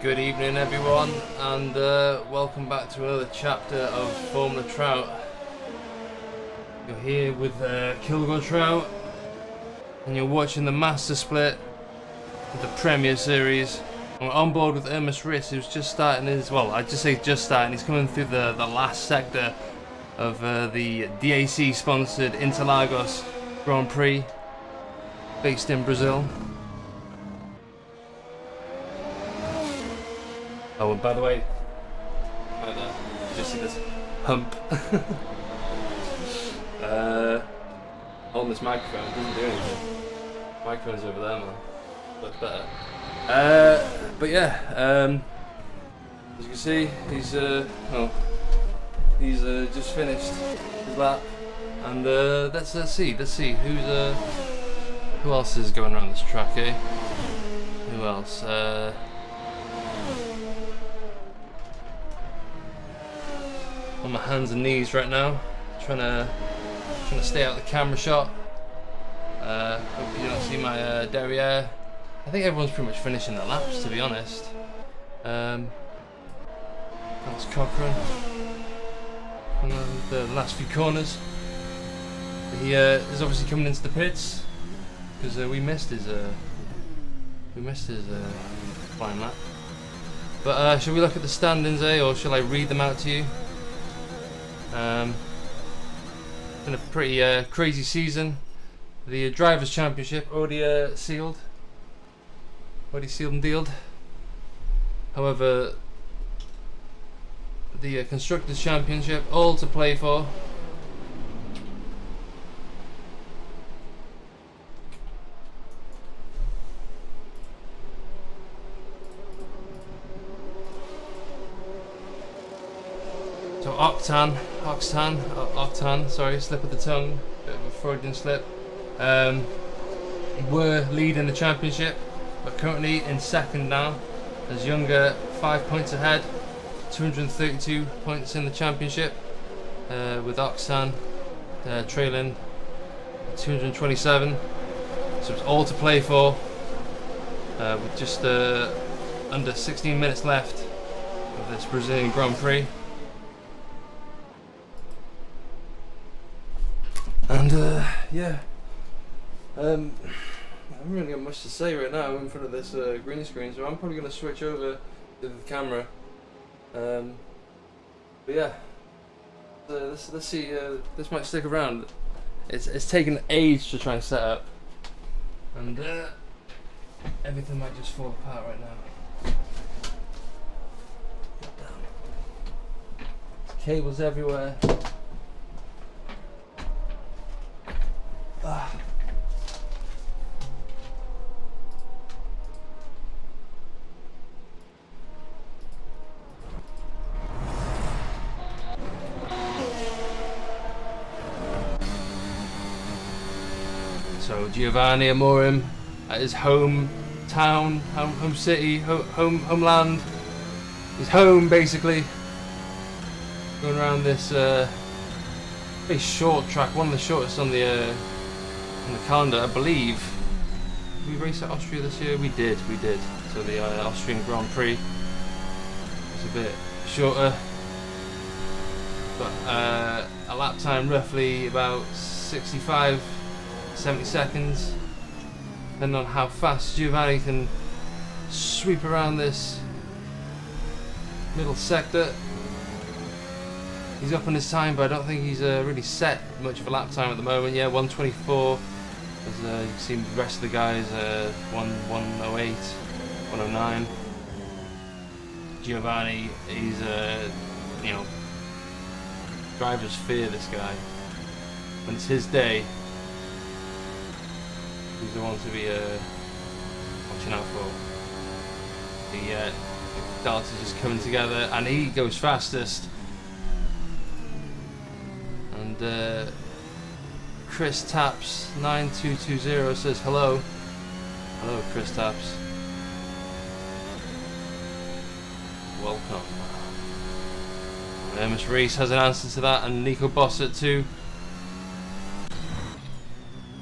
Good evening everyone, and welcome back to another chapter of Formula Trout. You're here with Kilgore Trout, and you're watching the Master Split of the Premier Series. And we're on board with Irmis Riss, who's just starting his, well, I just say just starting, he's coming through the last sector of the DAC sponsored Interlagos Grand Prix based in Brazil. Oh, and by the way, right there, you just see this hump. On this microphone, it doesn't do anything. Microphone's over there, man. Looks better. But yeah, as you can see, he's just finished his lap, and let's see who else is going around this track, eh? Who else? On my hands and knees right now, trying to stay out of the camera shot. Hope you don't see my derriere. I think everyone's pretty much finishing their laps, to be honest. That's Cochrane on the last few corners. He is obviously coming into the pits because we missed his flying lap. But shall we look at the standings, eh, or shall I read them out to you? Been a pretty crazy season. The Drivers' Championship already sealed and dealed. However, the Constructors' Championship all to play for. So Octan, sorry, slip of the tongue, bit of a Freudian slip. Were leading the championship, but currently in second now, as Younger 5 points ahead, 232 points in the championship, with Octan trailing 227. So it's all to play for, with just under 16 minutes left of this Brazilian Grand Prix. And yeah, I haven't really got much to say right now in front of this green screen, so I'm probably going to switch over to the camera. But yeah, let's see. This might stick around. It's taken age to try and set up, and everything might just fall apart right now. There's cables everywhere. So Giovanni Amorim at his hometown, home city, homeland, his home basically, going around this very short track, one of the shortest on the calendar, I believe. Did we race at Austria this year? We did. So the Austrian Grand Prix was a bit shorter, but a lap time roughly about 65. 70 seconds, depending on how fast Giovanni can sweep around this middle sector. He's up on his time, but I don't think he's really set much of a lap time at the moment. Yeah, 124. As you can see, the rest of the guys 108, 109. Giovanni, he's you know, drivers fear this guy. When it's his day, he's the one to be watching out for. The darts is just coming together, and he goes fastest. And Chris Taps 9220 says hello. Hello, Chris Taps. Welcome. Miss Reese has an answer to that, and Nico Bossert too.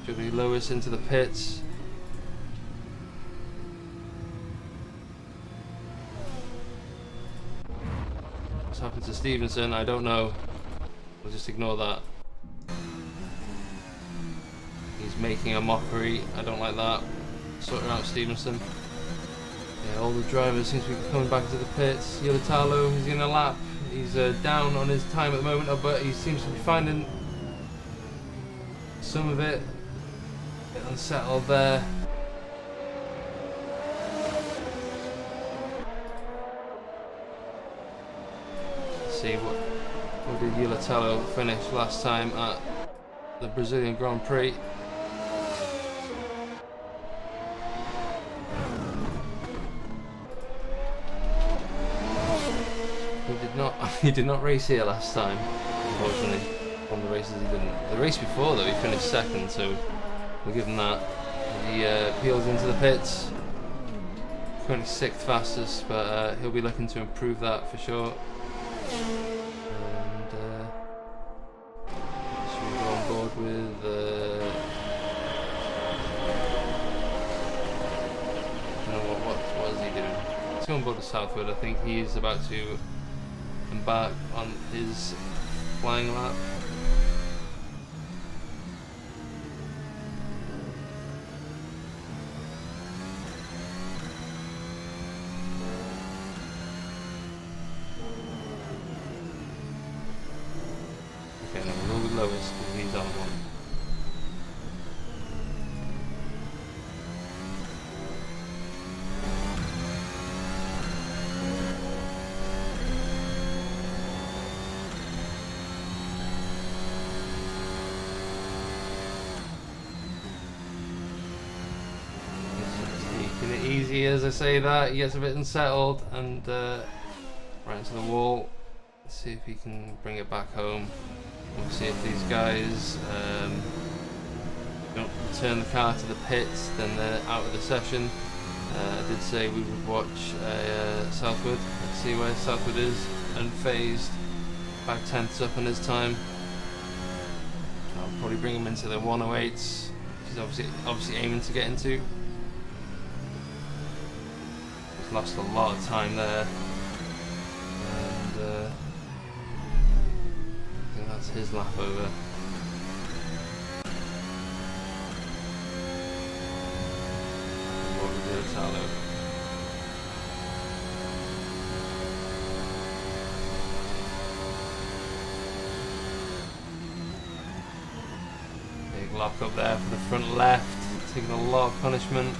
Julie Lewis into the pits. What's happened to Stevenson? I don't know. We'll just ignore that. He's making a mockery. I don't like that. Sorting out Stevenson. Yeah, all the drivers seem to be coming back into the pits. Yolitalo, he's in a lap. He's down on his time at the moment, but he seems to be finding some of it. Unsettled there. Let's see what did Yolitalo finish last time at the Brazilian Grand Prix. He did not race here last time, unfortunately. One of the races he didn't. The race before though, he finished second, so we'll give him that. He peels into the pits. Currently 6th fastest, but he'll be looking to improve that for sure. And should we go on board with I don't know what is he doing? Let's go on board with Southwood. I think he's about to embark on his flying lap. Okay, now we'll go with Lois because he's on one. Easy as I say that, he gets a bit unsettled and right into the wall. Let's see if he can bring it back home. We'll see if these guys don't return the car to the pits, then they're out of the session. I did say we would watch Southwood. Let's see where Southwood is, unfazed, 5/10 up on his time. I'll probably bring him into the 108s. He's obviously aiming to get into. Lost a lot of time there, and I think that's his lap over. Big lock up there for the front left, taking a lot of punishment.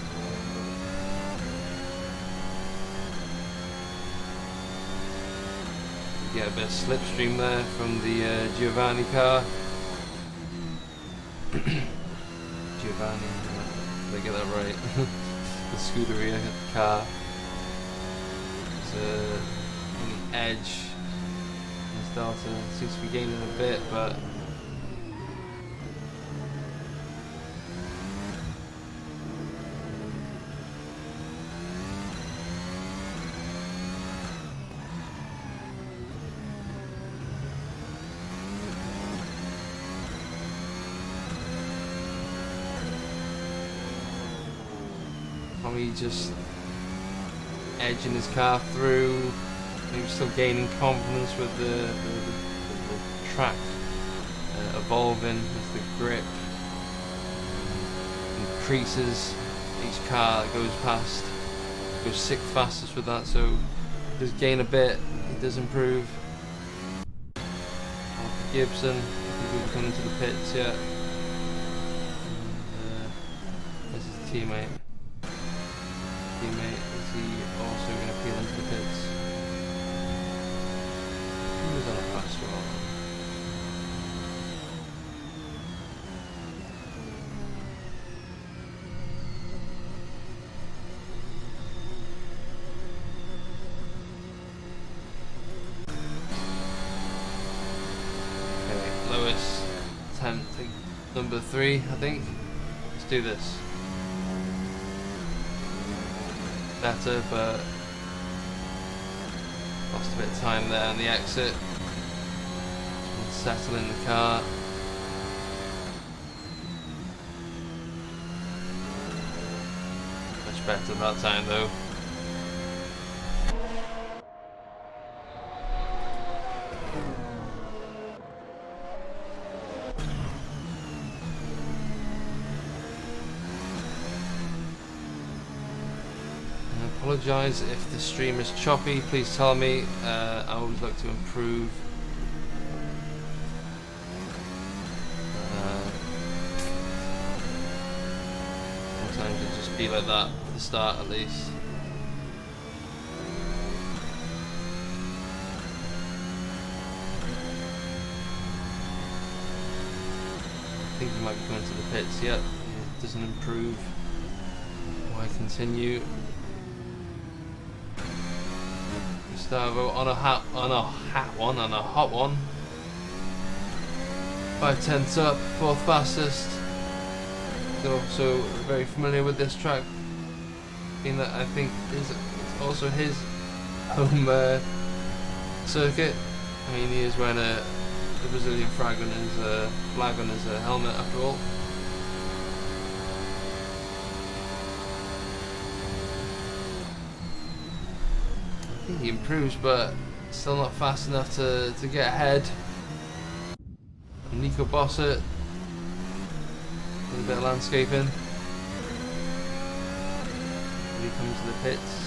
Get a bit of slipstream there from the Giovanni car. Giovanni, did I get that right? The Scuderia car. It's on the edge. The starter seems to be gaining a bit, but probably just edging his car through, maybe still gaining confidence with the track evolving as the grip increases. Each car that goes past goes 6th fastest with that, so he does gain a bit, he does improve. Gibson, I think he'll be coming to the pits yet. This is his teammate. Is he also going to peel into the pits? He was on a fast one. Okay, Lewis, attempt number 3, I think. Let's do this. Better, but lost a bit of time there on the exit. Settle in the car. Much better that time though. Apologise if the stream is choppy, please tell me. I always like to improve. Sometimes it just be like that at the start at least. I think he might be going to the pits yet. It doesn't improve. Why continue? Gustavo on a hot one. 5/10 up, 4th fastest. So very familiar with this track, being that I think it's also his home circuit. I mean, he is wearing the Brazilian flag on his helmet after all. I think he improves, but still not fast enough to get ahead. Nico Bossert, with a bit of landscaping. When he comes to the pits.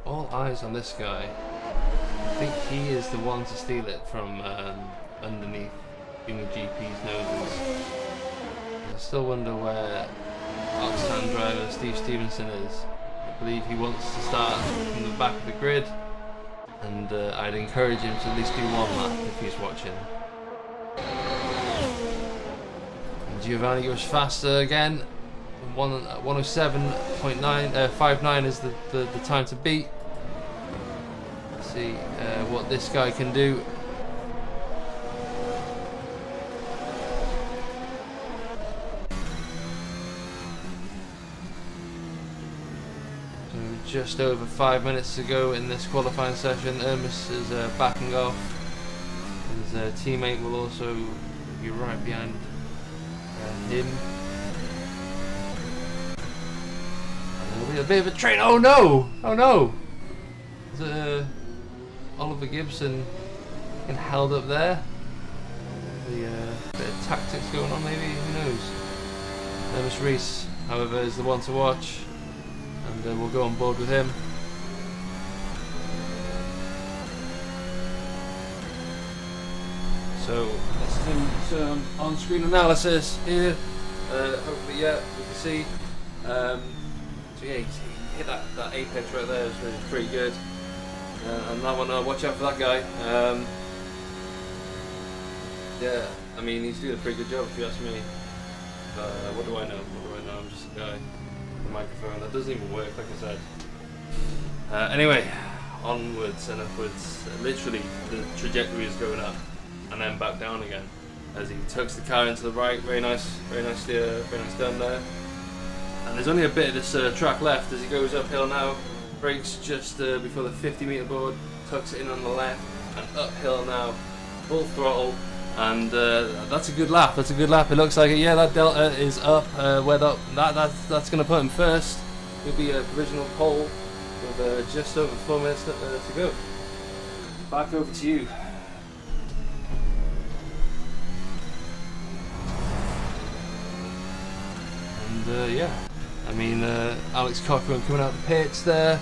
All eyes on this guy. I think he is the one to steal it from underneath being a GP's noses. I still wonder where Oxfam driver Steve Stevenson is. I believe he wants to start from the back of the grid, and I'd encourage him to at least do one lap if he's watching. And Giovanni goes faster again. 107.59 is the time to beat. Let's see what this guy can do. So just over 5 minutes to go in this qualifying session. Ermis is backing off. His teammate will also be right behind him. There'll be a bit of a train. Oh no! Oh no! Is it Oliver Gibson getting held up there? Bit of tactics going on maybe, who knows? Ernest Reese, however, is the one to watch, and we'll go on board with him. So let's do some on-screen analysis here. Hopefully, yeah, we can see. So yeah, he hit that apex right there. It was really pretty good. And that one, watch out for that guy. Yeah, I mean, he's doing a pretty good job if you ask me. What do I know? I'm just a guy with a microphone that doesn't even work, like I said. Anyway, onwards and upwards. Literally, the trajectory is going up and then back down again as he tucks the car into the right. Very nice done there. And there's only a bit of this track left as he goes uphill now. Brakes just before the 50-meter board, tucks it in on the left, and uphill now, full throttle. And that's a good lap. That's a good lap. It looks like it. Yeah, that delta is up. That's going to put him first. He'll be a provisional pole with just over 4 minutes to go. Back over to you. And yeah, I mean, Alex Cochran coming out the pits there.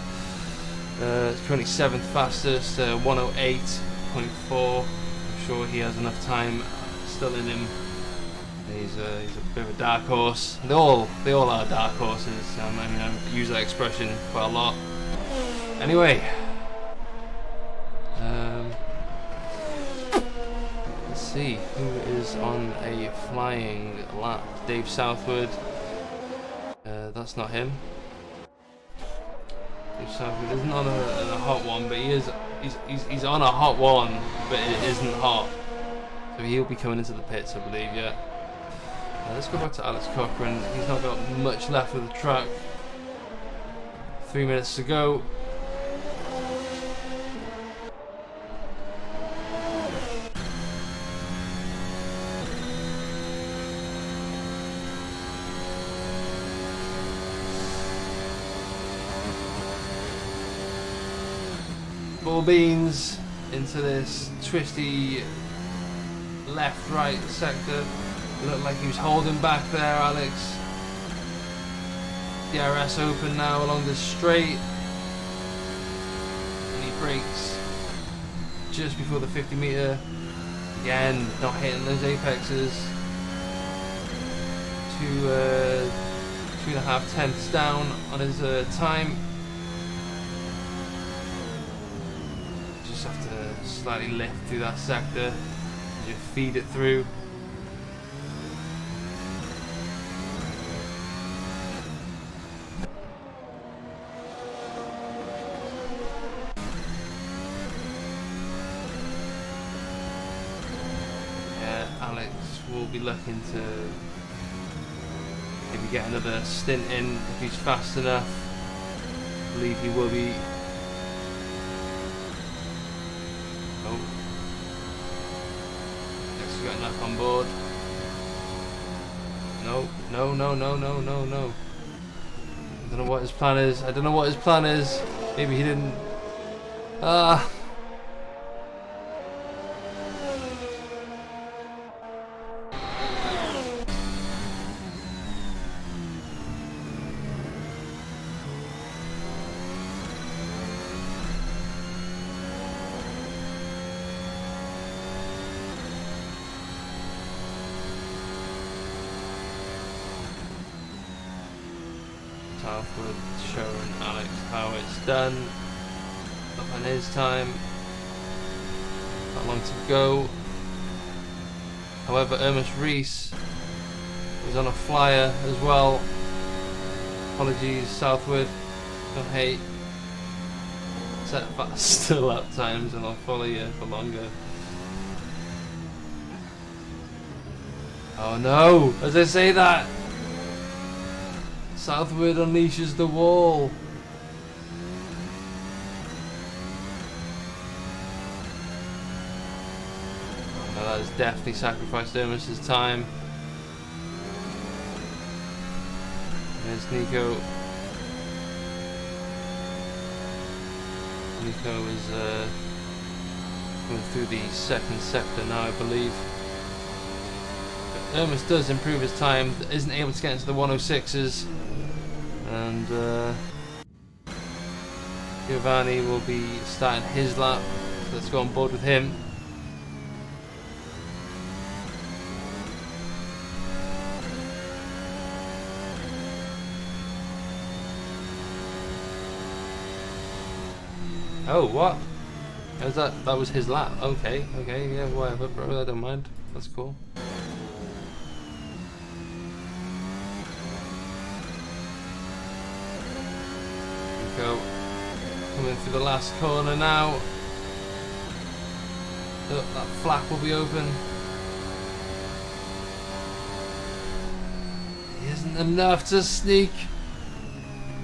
It's currently 7th fastest, 108.4. Sure he has enough time still in him. He's a bit of a dark horse. They all are dark horses. I mean, I use that expression quite a lot. Anyway, let's see who is on a flying lap. Dave Southwood. That's not him. Dave Southwood isn't on a hot one, but he is. He's on a hot one, but it isn't hot. So he'll be coming into the pits, I believe, yeah. Let's go back to Alex Cochran. He's not got much left of the track. 3 minutes to go. Full beans into this twisty left-right sector. It looked like he was holding back there, Alex. DRS open now along the straight. And he brakes just before the 50-meter. Again, not hitting those apexes. 2.5 tenths down on his time. Have to slightly lift through that sector as you feed it through. Yeah, Alex will be looking to maybe get another stint in if he's fast enough. I believe he will be. Got enough on board. No. I don't know what his plan is. Maybe he didn't. Southwood showing Alex how it's done. Up on his time. Not long to go. However, Ernest Reese is on a flyer as well. Apologies, Southwood. Don't hate. Set faster lap times and I'll follow you for longer. Oh no! As I say that, Southwood unleashes the wall. Oh, that has definitely sacrificed Ernest's time. There's Nico. Nico is going through the second sector now, I believe. But Ermis does improve his time, isn't able to get into the 106s, and Giovanni will be starting his lap. Let's go on board with him. Oh, what? How's that? That was his lap. Okay, yeah, whatever, bro. I don't mind. That's cool. Go. Coming through the last corner now. Oh, that flap will be open. It isn't enough to sneak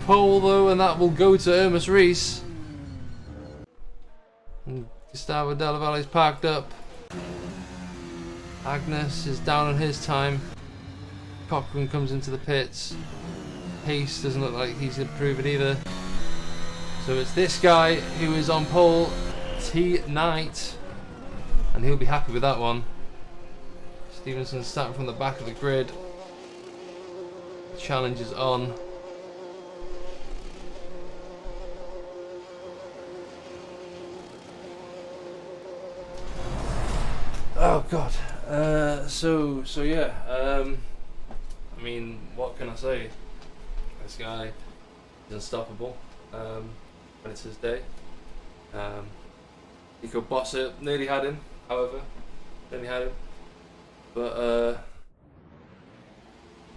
pole though, and that will go to Ermis Rees. And Gustavo Della Valle's parked up. Agnes is down on his time. Cochran comes into the pits. Pace doesn't look like he's improving either. So it's this guy who is on pole, T Knight, and he'll be happy with that one. Stevenson starting from the back of the grid. The challenge is on. Oh god. So yeah. I mean, what can I say? This guy is unstoppable. When it's his day. Nico Bossert nearly had him, however. Nearly had him. But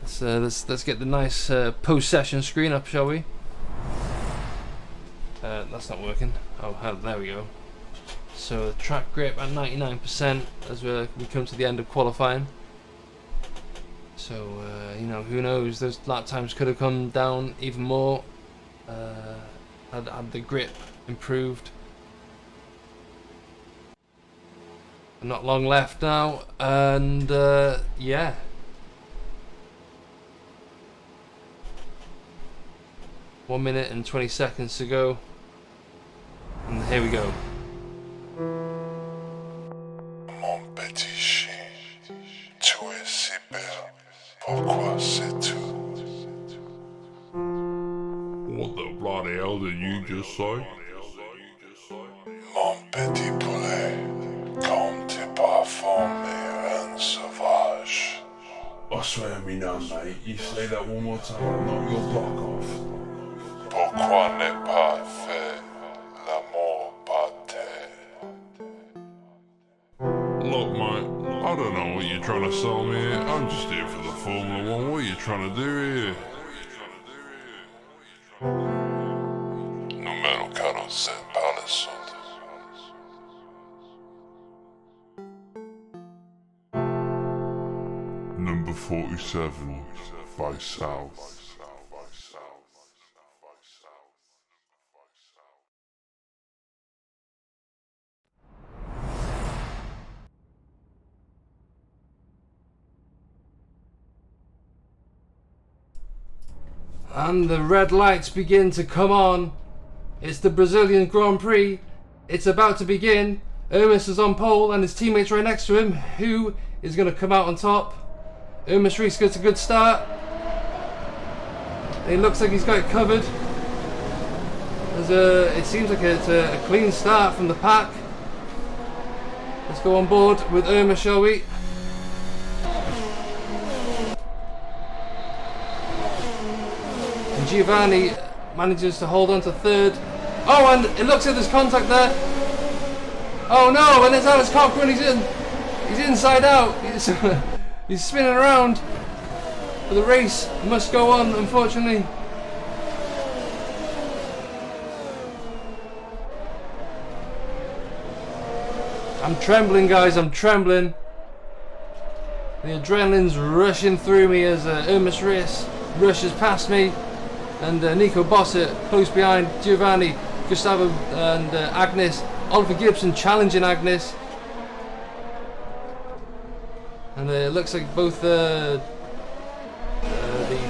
let's get the nice post-session screen up, shall we? That's not working. Oh, there we go. So track grip at 99% as we come to the end of qualifying. So you know, who knows? Those lap times could have come down even more. Had the grip improved. Not long left now, and yeah. One minute and 20 seconds to go, and here we go. Mon petit chien, tu es si belle, pourquoi sais-tu? What the bloody hell did you just say? Mon petit poulet, comme t'es parfumé and sauvage. I swear me now, mate. You say that one more time, I'll knock your block off. Pourquoi ne pas faire l'amour par terre? Look, mate, I don't know what you're trying to sell me here. I'm just here for the Formula 1. What are you trying to do here? Numéro 47 par les autres. Number 47 by South. And the red lights begin to come on. It's the Brazilian Grand Prix. It's about to begin. Ermis is on pole and his teammates right next to him. Who is going to come out on top? Ermis Rees gets a good start. It looks like he's got it covered. It seems like it's a clean start from the pack. Let's go on board with Ermis, shall we? And Giovanni manages to hold on to third. Oh, and it looks like there's contact there. Oh no, and it's Alex Cochran. He's inside out. He's spinning around. But the race must go on, unfortunately. I'm trembling, guys. I'm trembling. The adrenaline's rushing through me as Ermis Rees rushes past me, and Nico Bossert close behind. Giovanni, Gustavo, and Agnes. Oliver Gibson challenging Agnes. And it looks like both the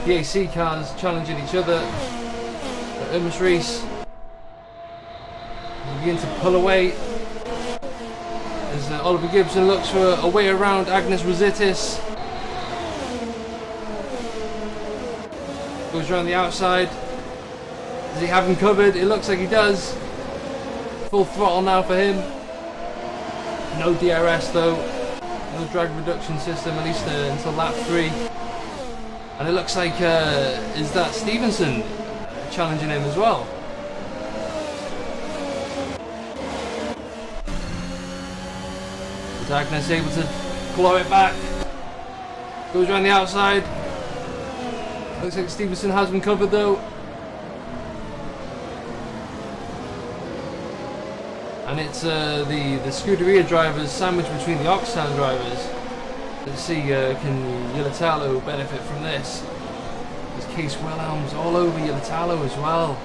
BAC cars challenging each other. Ermis Rees You begin to pull away as Oliver Gibson looks for a way around Agnes Rositis. Goes around the outside. Does he have him covered? It looks like he does. Full throttle now for him. No DRS though. No drag reduction system, at least until lap 3. And it looks like, is that Stevenson challenging him as well? Is Agnes able to claw it back? Goes around the outside. Looks like Stevenson has been covered though. And it's the Scuderia drivers sandwiched between the Oxtan drivers. Let's see, can Yilitalo benefit from this? There's Case Wilhelms all over Yilitalo as well.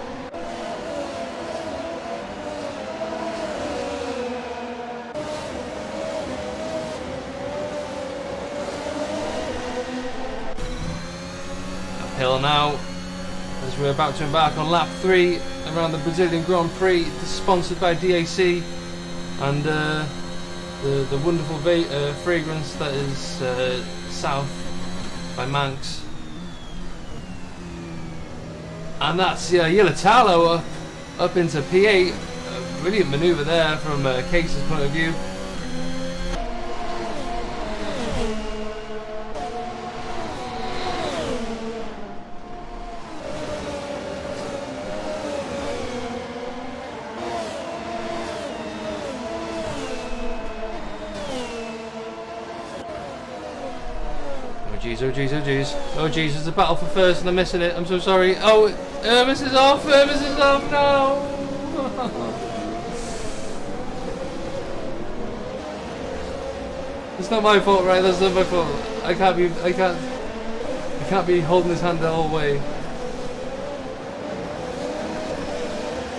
Uphill now, as we're about to embark on lap 3 around the Brazilian Grand Prix. This is sponsored by DAC and the wonderful fragrance that is South by Manx. And that's Yilitalo up into P8. A brilliant manoeuvre there from Case's point of view. Oh jeez, oh jeez. Oh jeez, there's a battle for first and I'm missing it. I'm so sorry. Oh, Hermes is off, no! It's not my fault, right? That's not my fault. I can't be holding his hand the whole way.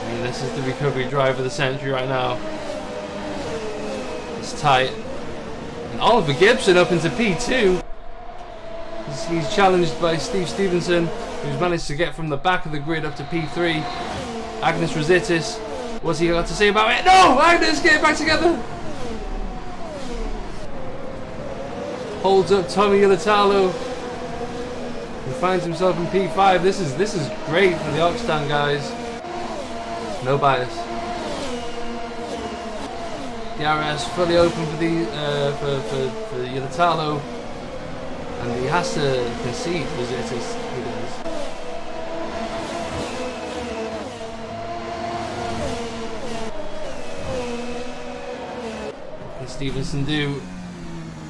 I mean, this is the recovery drive of the century right now. It's tight. And Oliver Gibson up into P2. He's challenged by Steve Stevenson, who's managed to get from the back of the grid up to P3. Agnes Rositis, what's he got to say about it? No! Agnes, get it back together! Holds up Tommy Yilitalo, who finds himself in P5. This is great for the Oxtan guys. No bias. DRS fully open for the for Yilitalo. And he has to concede Rositis, he does. What can Stevenson do?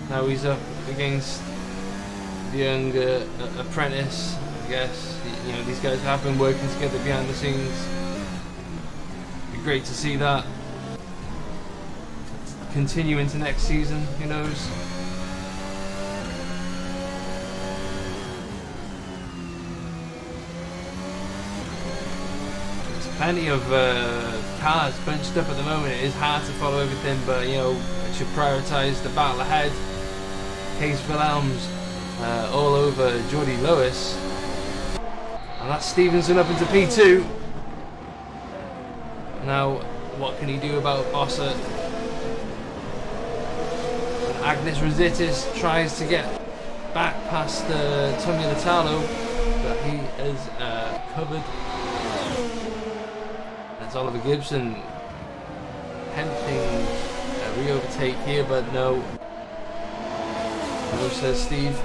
Now he's up against the young apprentice, I guess. You know, these guys have been working together behind the scenes. It'd be great to see that continue into next season, who knows? Plenty of cars bunched up at the moment. It is hard to follow everything, but you know, it should prioritise the battle ahead. Case Wilhelms all over Geordie Lewis, and that's Stevenson up into P2. Now, what can he do about Bossert? And Agnes Rositis tries to get back past Tommy Yilitalo, but he is covered. Oliver Gibson attempting a re-overtake here, but no. No, says Steve.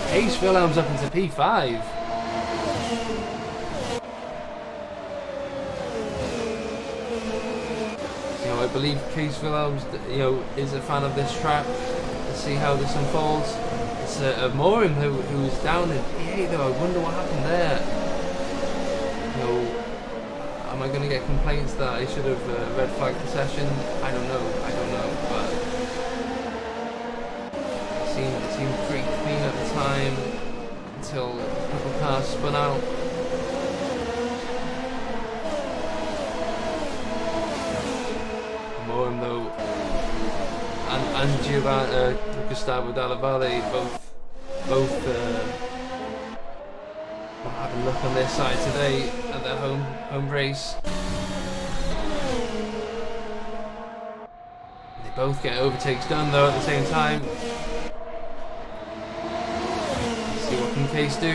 Case Wilhelms up into P5. You know, I believe Case Wilhelms, you know, is a fan of this track. Let's see how this unfolds. It's Morim who is down in P8 though. I wonder what happened there. Am I going to get complaints that I should have red flagged the session? I don't know, but it seemed pretty clean at the time until a couple of cars spun out. Morim though, and Gustavo Dalla Valle both having look on their side today at their home race. They both get overtakes done though at the same time. Let's see what can Case do.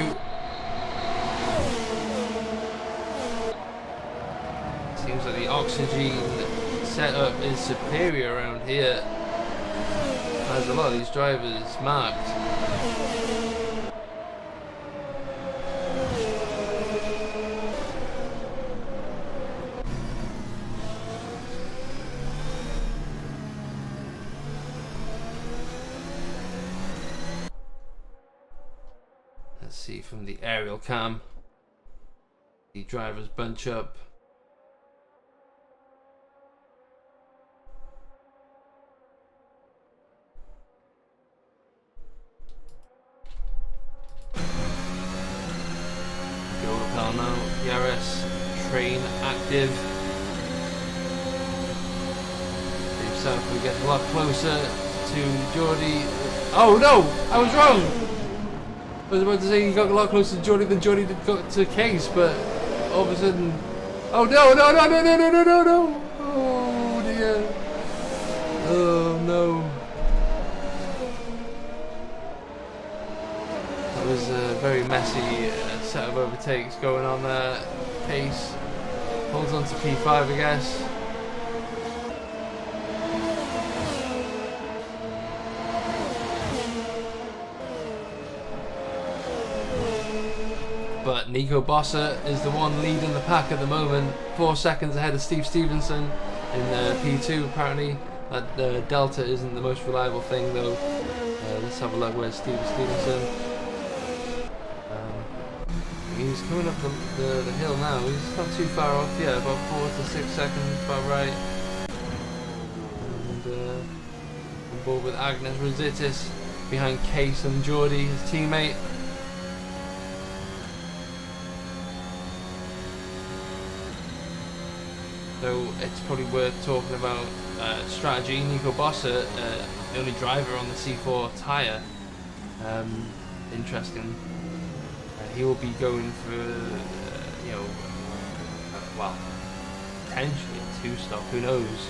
Seems like the oxygen setup is superior around here. There's a lot of these drivers marked. Let's see from the aerial cam. The drivers bunch up. Now, VRC train active. Himself, we get a lot closer to Geordie. Oh no, I was wrong. I was about to say he got a lot closer to Geordie than Geordie did got to Case, but all of a sudden, oh no, no, no, no, no, no, no, no, no. Oh dear. Oh no. That was a very messy set of overtakes going on there. Case holds on to P5, I guess. But Nico Bossa is the one leading the pack at the moment, 4 seconds ahead of Steve Stevenson in P2 apparently. That Delta isn't the most reliable thing though. Let's have a look, where's Steve Stevenson? He's coming up the hill now. He's not too far off, yeah, about 4 to 6 seconds, about right. And on board with Agnes Rositis behind Case and Geordie, his teammate. So it's probably worth talking about strategy. Nico Bossa, the only driver on the C4 tyre. Interesting. He will be going for, well, potentially a 2-stop, who knows.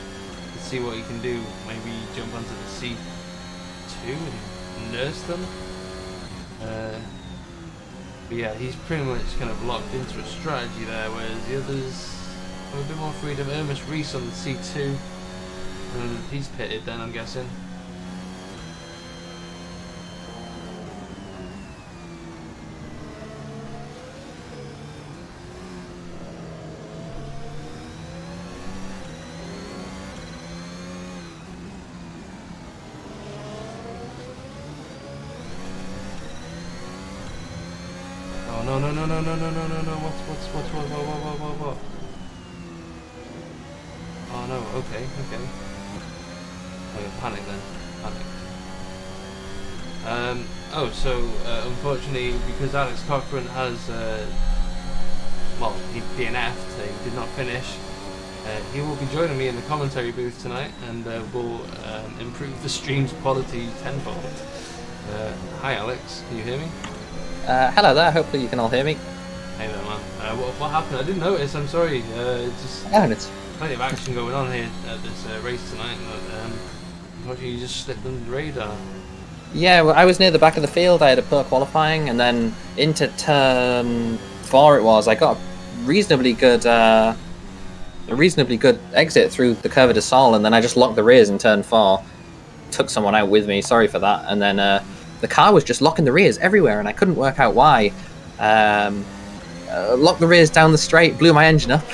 Let's see what he can do. Maybe jump onto the C2 and nurse them. But yeah, he's pretty much kind of locked into a strategy there, whereas the others have a bit more freedom. Ermis Reese on the C2, and he's pitted then, I'm guessing. No, no, no, no, no, no, no, no, no, what? Oh no, okay. Oh, yeah, panic then, panic. So, unfortunately, because Alex Cochran has, well, he DNF'd, so he did not finish, he will be joining me in the commentary booth tonight, and will improve the stream's quality tenfold. Hi Alex, can you hear me? Hello there, hopefully you can all hear me. Hey there man, what happened? I didn't notice, I'm sorry. Just it's plenty of action going on here at this race tonight, but unfortunately you just slipped under the radar. Yeah, well, I was near the back of the field, I had a poor qualifying, and then into turn 4 it was, I got a reasonably good exit through the Curva de Sol, and then I just locked the rears in turn 4. Took someone out with me, sorry for that, and then the car was just locking the rears everywhere, and I couldn't work out why. Locked the rears down the straight, blew my engine up.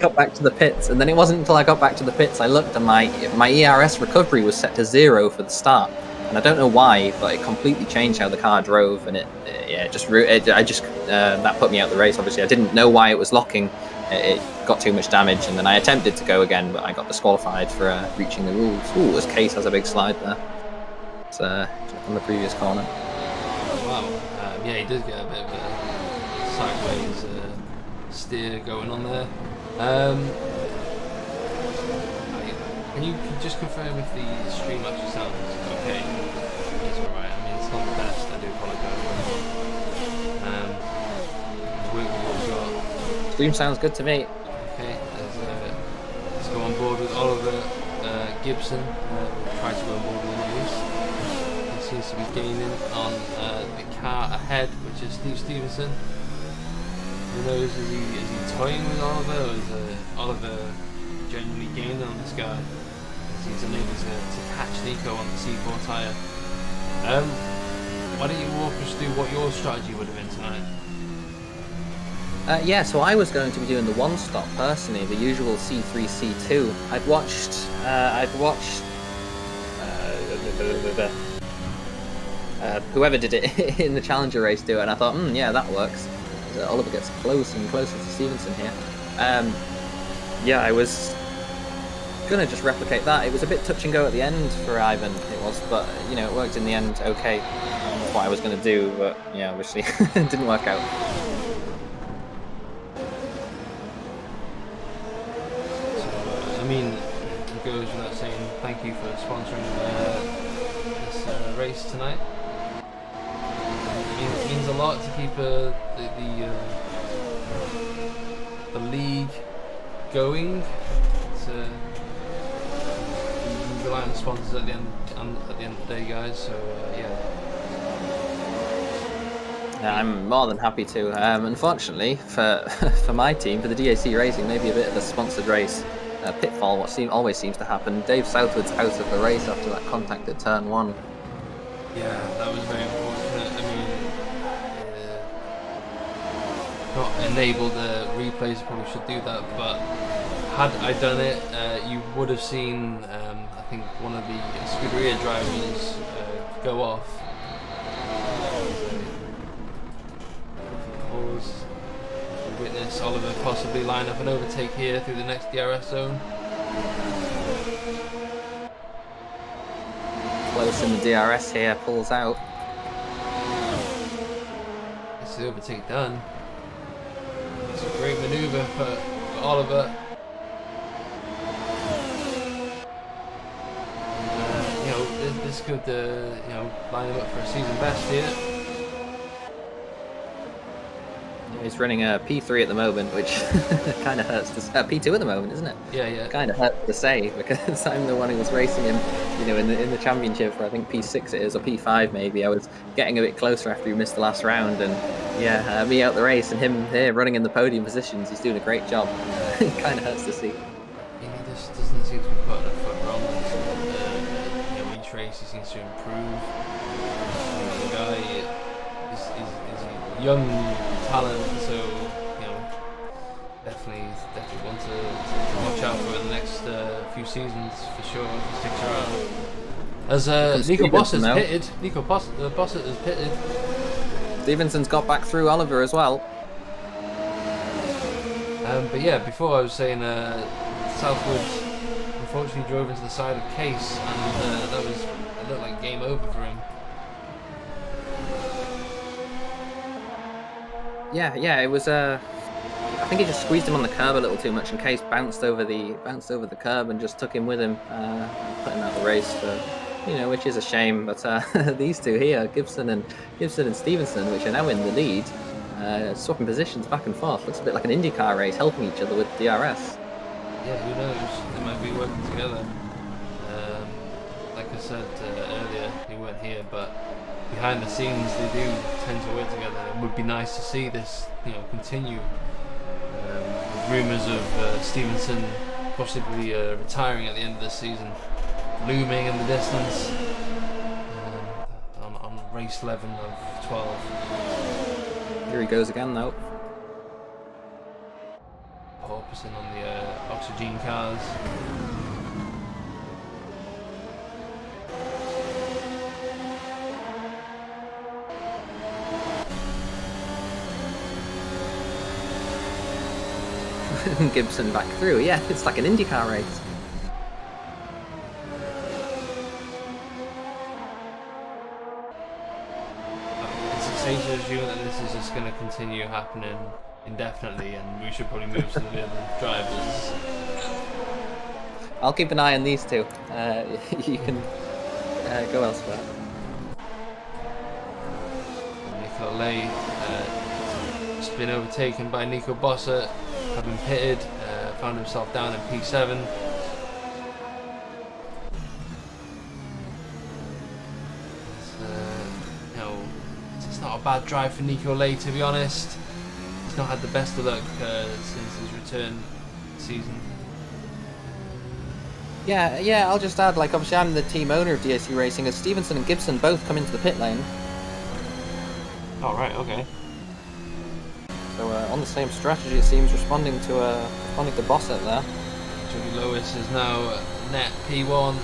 Got back to the pits, and then it wasn't until I got back to the pits I looked, and my ERS recovery was set to 0 for the start, and I don't know why, but it completely changed how the car drove, and that put me out the race. Obviously, I didn't know why it was locking. It got too much damage, and then I attempted to go again, but I got disqualified for breaching the rules. Ooh, this Case has a big slide there. It's on the previous corner. Oh, wow. Yeah, he did get a bit of a sideways steer going on there. Can you just confirm if the stream actually sounds okay? It's alright, I mean it's not the best, I do apologise. work with what we got. Stream sounds good to me. Okay, let's go on board with Oliver Gibson. Try to go on board with him at least. He seems to be gaining on the car ahead, which is Steve Stevenson. Who knows, is he toying with Oliver, or is Oliver genuinely gaining on this guy? As he's unable to catch Nico on the C4 tyre. Why don't you walk us through what your strategy would have been tonight? Yeah, so I was going to be doing the one stop personally, the usual C3, C2. I'd watched whoever did it in the Challenger race do it, and I thought, yeah, that works. Oliver gets closer and closer to Stevenson here. Yeah, I was gonna just replicate that. It was a bit touch and go at the end for Ivan, it was, but you know, it worked in the end. Okay, that's what I was gonna do, but yeah, obviously it didn't work out. I mean, it goes without saying thank you for sponsoring this race tonight. It means a lot to keep the league going. You rely on sponsors at the end of the day, guys. So yeah. Yeah, I'm more than happy to. Unfortunately for for my team, for the DAC Racing, maybe a bit of a sponsored race. Pitfall, what always seems to happen. Dave Southwood's out of the race after that contact at turn 1. Yeah, that was very unfortunate. I mean, not enabled replays, probably should do that, but had I done it, you would have seen, I think, one of the Scuderia drivers go off. Pause. Witness Oliver possibly line up an overtake here through the next DRS zone. Close in the DRS here, pulls out. It's the overtake done. It's a great manoeuvre for Oliver. You know, this could you know, line him up for a season best here. He's running a P3 at the moment, which kind of hurts to say. P2 at the moment, isn't it? Yeah, yeah. Kind of hurts to say because I'm the one who was racing him, you know, in the championship for I think P6 it is, or P5 maybe. I was getting a bit closer after he missed the last round, and yeah, me out the race and him here running in the podium positions. He's doing a great job. It kind of hurts to see. He just doesn't seem to be putting a foot wrong. You know, each race he seems to improve. The guy is a young talent, so you know, definitely want to watch out for in the next few seasons for sure if he sticks around. As Nico Bossett has pitted, Bossett has pitted. Stevenson's got back through Oliver as well. But yeah, before I was saying Southwood unfortunately drove into the side of Case, and it looked like game over for him. Yeah, it was. I think he just squeezed him on the curb a little too much, and Case bounced over the curb and just took him with him, put him out of the race. You know, which is a shame. But these two here, Gibson and Stevenson, which are now in the lead, swapping positions back and forth. Looks a bit like an IndyCar race, helping each other with DRS. Yeah, who knows? They might be working together. Like I said earlier, they weren't here, but behind the scenes they do tend to work together. It would be nice to see this, you know, continue. With rumours of Stevenson possibly retiring at the end of the season looming in the distance on race 11 of 12. Here he goes again, though. Porpoising on the oxygen cars. Gibson back through. Yeah, it's like an IndyCar race. It's safe to assume that this is just going to continue happening indefinitely, and we should probably move to the other drivers. I'll keep an eye on these two. You can go elsewhere. Nicolas been overtaken by Nico Bossert, having pitted, found himself down in P7. It's not a bad drive for Nico Lay, to be honest. He's not had the best of luck since his return season. Yeah, I'll just add, like, obviously I'm the team owner of DAC Racing, as Stevenson and Gibson both come into the pit lane. Oh, right, okay. So on the same strategy, it seems, responding to Bossert there. Johnny Lewis is now net P1.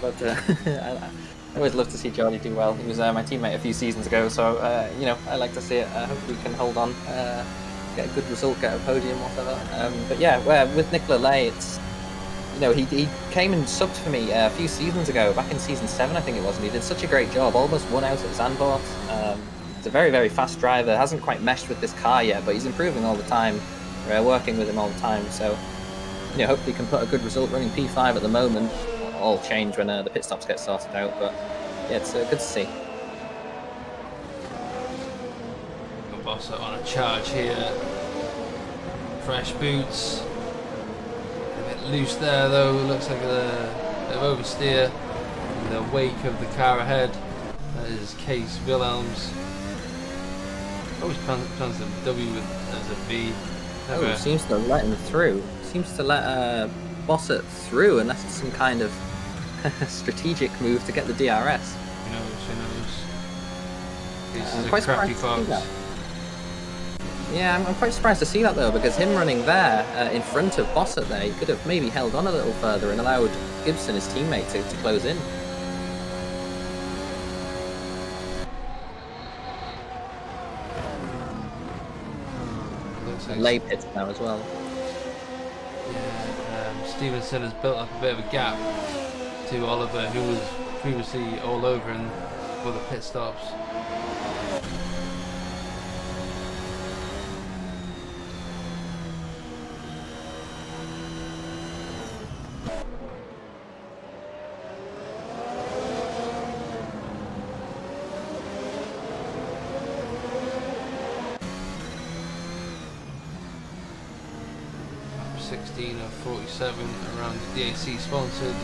But I always love to see Johnny do well. He was my teammate a few seasons ago, so you know, I like to see it. Hopefully we can hold on, get a good result, get a podium, whatever. But yeah, with Nicola Lay, it's, you know, he came and subbed for me a few seasons ago, back in season 7 I think it was, and he did such a great job, almost won out at Zandvoort. He's a very, very fast driver, hasn't quite meshed with this car yet, but he's improving all the time. We're working with him all the time, so you know, hopefully he can put a good result running P5 at the moment. All change when the pit stops get sorted out, but yeah, it's good to see. Bossert on a charge here. Fresh boots. A bit loose there though, looks like a bit of oversteer in the wake of the car ahead. That is Case Wilhelms. Always plans a W as a V. Oh, seems to let him through. Seems to let Bossert through, unless it's some kind of strategic move to get the DRS. Who knows? This I'm is quite a crafty surprised to see fox. that. Yeah, I'm quite surprised to see that though, because him running there in front of Bossert there, he could have maybe held on a little further and allowed Gibson, his teammate, to close in. Looks like Lay pits now as well. yeah, Stevenson has built up a bit of a gap to Oliver, who was previously all over him for the pit stops. Lap 16 of 47 around the DAC sponsored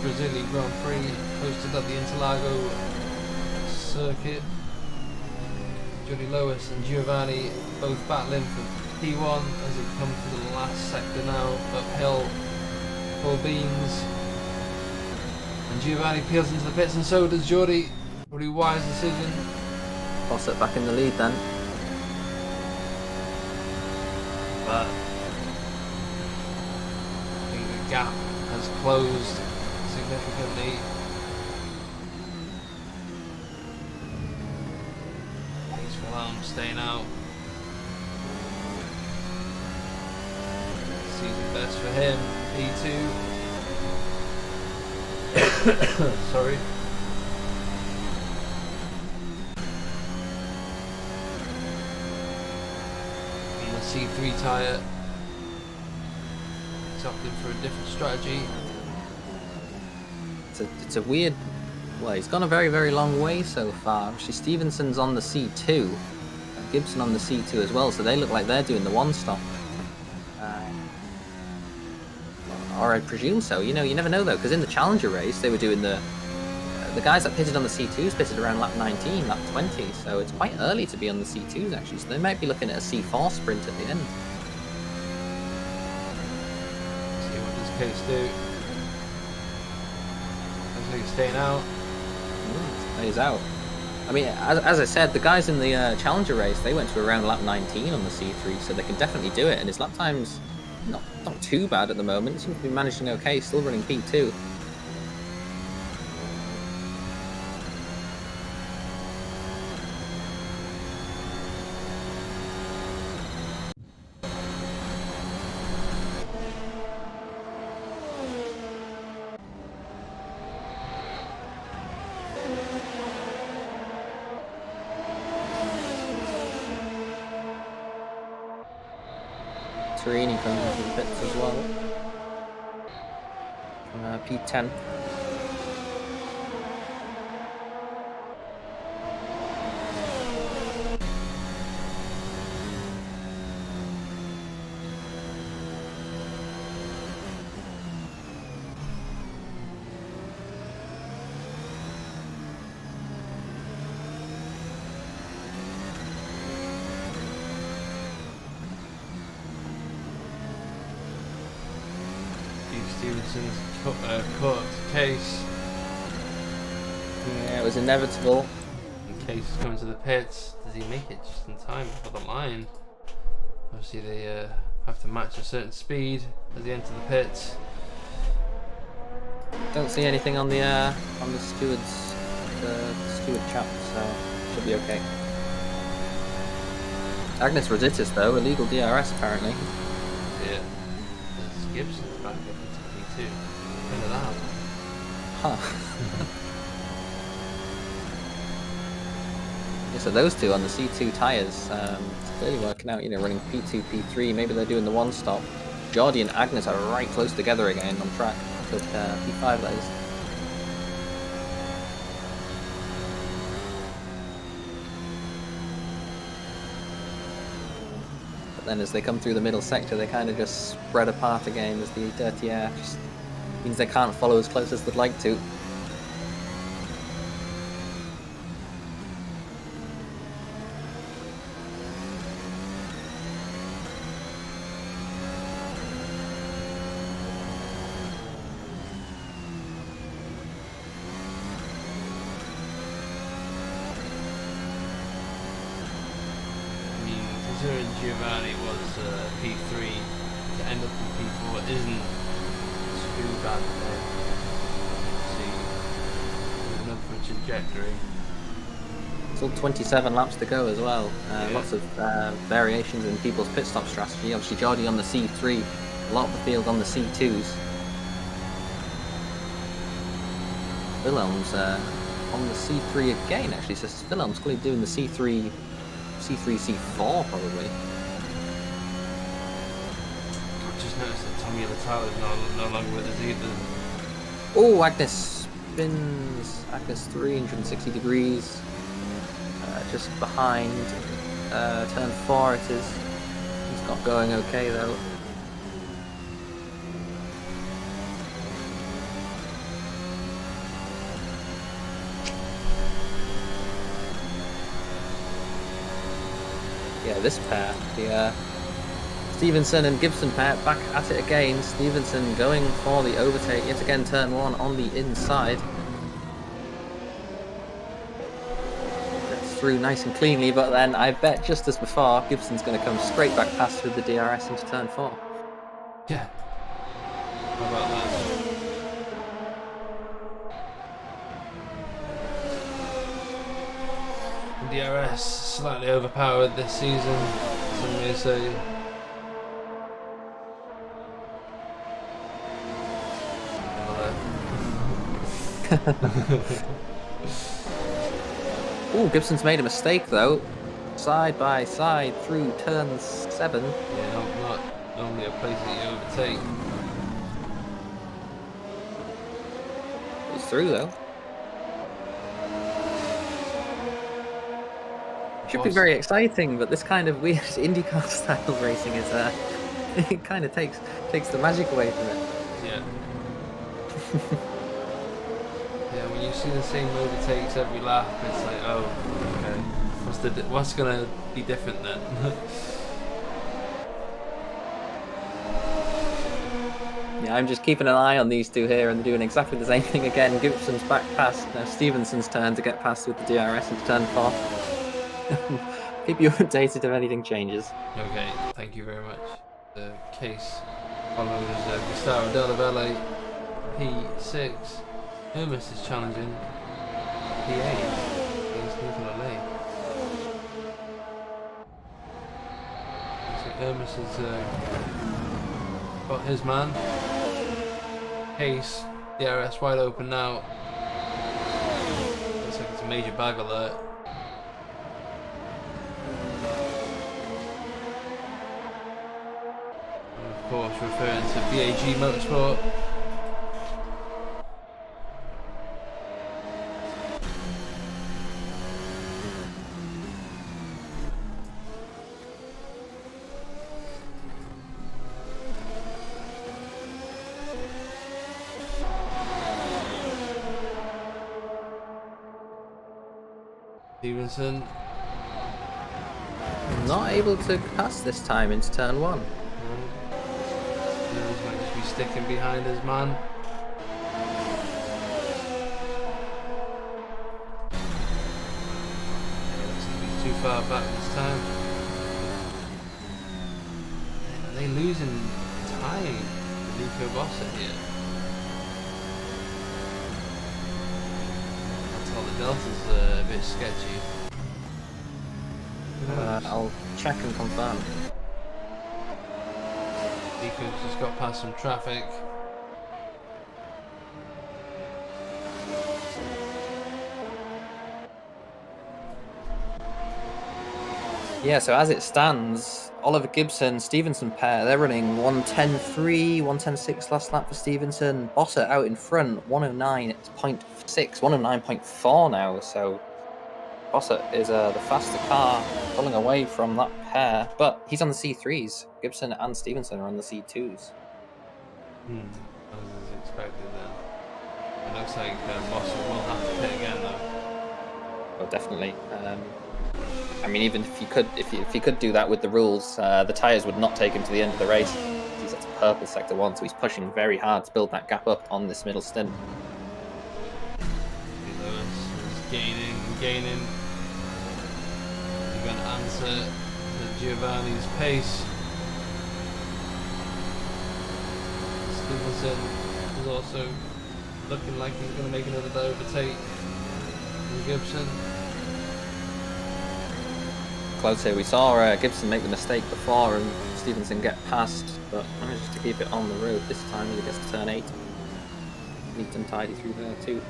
Brazilian Grand Prix hosted at the Interlago circuit. Johnny Lewis and Giovanni both battling for P1 as it comes to the last sector now, uphill, full beans. And Giovanni peels into the pits, and so does Jordi. Pretty wise decision. Bossert back in the lead then. But I think the gap has closed significantly. Case Wilhelm staying out. Season best for him. P2. Sorry. On the C3 tyre. He's opted for a different strategy. It's a weird. Well, he's gone a very, very long way so far. Actually, Stevenson's on the C2, Gibson on the C2 as well, so they look like they're doing the one stop. Or I presume so. You know, you never know though, because in the Challenger race they were doing the guys that pitted on the C2s pitted around lap 19, lap 20, so it's quite early to be on the C2s actually. So they might be looking at a C4 sprint at the end. See what does Case do. Looks like he's staying out. Stays out. I mean, as I said, the guys in the Challenger race, they went to around lap 19 on the C3, so they can definitely do it. And his lap time's not too bad at the moment. He seems to be managing okay, still running P2. Serini comes into the pits as well. P10. Stevenson's caught Case. Yeah, it was inevitable. And Case is coming to the pits. Does he make it just in time for the line? Obviously they have to match a certain speed as they enter the pits. Don't see anything on the stewards, the steward chap, so should be okay. Agnes Rositis though, illegal DRS apparently. Yeah. There's Gibson's back up into P2. Look at that. Huh. Yeah, so those two on the C2 tyres, it's clearly working out, you know, running P2, P3, maybe they're doing the one stop. Jordi and Agnes are right close together again on track, but P5 that is. But then as they come through the middle sector, they kind of just spread apart again as the dirty air just means they can't follow as close as they'd like to. Considering Giovanni was P3, to end up in P4 isn't too bad there. See, enough for a trajectory. Still 27 laps to go as well. Lots of variations in people's pit stop strategy. Obviously, Jordi on the C3, a lot of the field on the C2s. Wilhelm's on the C3 again, actually. So Wilhelm's clearly doing the C3, C4 probably. I've just noticed that Tommy Latala's no longer with us either. Oh, Agnes spins. Agnes 360 degrees. Just behind turn 4 it is. He's not going okay though. Yeah, this pair, the Stevenson and Gibson pair, back at it again. Stevenson going for the overtake yet again, turn 1 on the inside. Through nice and cleanly, but then I bet just as before, Gibson's going to come straight back past with the DRS into turn 4. Yeah. How about that? DRS slightly overpowered this season, some may say. Ooh, Gibson's made a mistake though. Side by side through turn 7. Yeah, not normally a place that you overtake. He's through though. Should be very exciting, but this kind of weird IndyCar style racing is it kind of takes the magic away from it. Yeah. Yeah, when you see the same overtakes every lap, it's like, oh, okay. What's gonna be different then? Yeah, I'm just keeping an eye on these two here, and they're doing exactly the same thing again. Gibson's back past. Now Stevenson's turn to get past with the DRS into turn 4. Keep you updated if anything changes. Okay, thank you very much. The case follows Gustavo Della Valle, P6. Hermes is challenging P8 against Nicola Lay. So Hermes has got his man. Case, DRS wide open now. Looks like it's a major bag alert. And of course, referring to BAG Motorsport. Stevenson. Not able to pass this time into turn 1. knows, might just be sticking behind his man. Looks like he's too far back this time. Are they losing time with Nico Bossa here? That's all the Delta's a bit sketchy. I'll check and confirm. Nico's just got past some traffic. Yeah, so as it stands, Oliver Gibson, Stevenson pair, they're running 1:10.3, 1:10.6 last lap for Stevenson. Bossa out in front, 109.6, 109.4 now, so Bossa is the faster car, pulling away from that pair, but he's on the C3s. Gibson and Stevenson are on the C2s. As expected then. It looks like Bossa will have to pit again though. Oh, definitely. I mean, even if you could do that with the rules, the tyres would not take him to the end of the race. He's at purple sector 1, so he's pushing very hard to build that gap up on this middle stint. Lewis is gaining. He's going to answer to Giovanni's pace. Stevenson is also looking like he's going to make another overtake from Gibson. Close here. We saw Gibson make the mistake before and Stevenson get past, but managed to keep it on the road this time as he gets to turn 8. Neat and tidy through there too.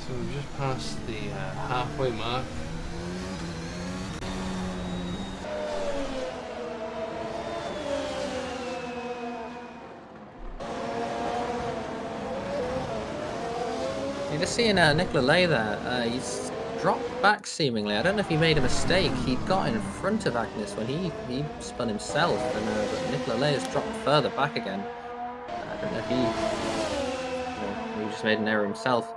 So we've just passed the halfway mark. You're just seeing Nicola Lay there. He's dropped back seemingly. I don't know if he made a mistake. He got in front of Agnes when he spun himself, and but Nicola Lay has dropped further back again. I don't know if he just made an error himself.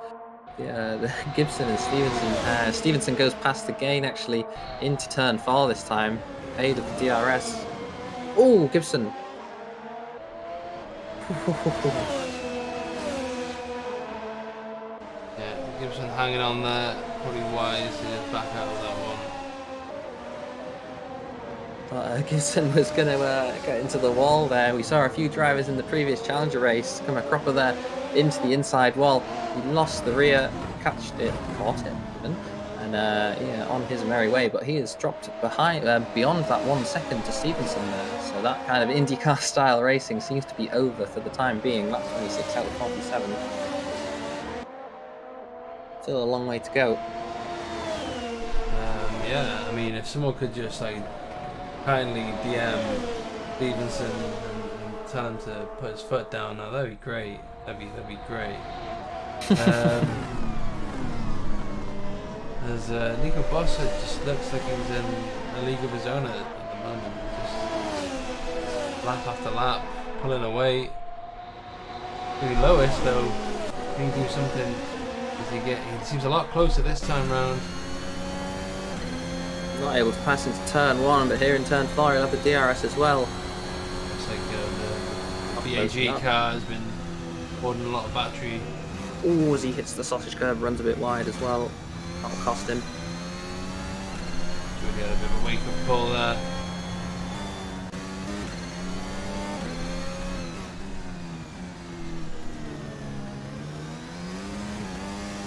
The Gibson and Stevenson. Stevenson goes past the gain actually into turn 4 this time. Aid of the DRS. Oh, Gibson. Gibson hanging on there, probably wise to get back out of that one. But Gibson was going to get into the wall there. We saw a few drivers in the previous Challenger race come a cropper there into the inside wall. He lost the rear, caught it even, and yeah, on his merry way. But he has dropped behind, beyond that 1 second to Stevenson there. So that kind of IndyCar style racing seems to be over for the time being. Lap 26 out of 47. Still a long way to go. Yeah, I mean, if someone could just like kindly DM Stevenson and tell him to put his foot down, now that'd be great. That'd be great. As Nico Bossa just looks like he's in a league of his own at the moment. Just lap after lap, pulling away. Maybe Lois though, can do something. He seems a lot closer this time round. Not able to pass into turn 1, but here in turn 4 he'll have the DRS as well. Looks like the BAG car has been hoarding a lot of battery. Oh, as he hits the sausage curb, runs a bit wide as well. That'll cost him. Really had a bit of a wake-up call there.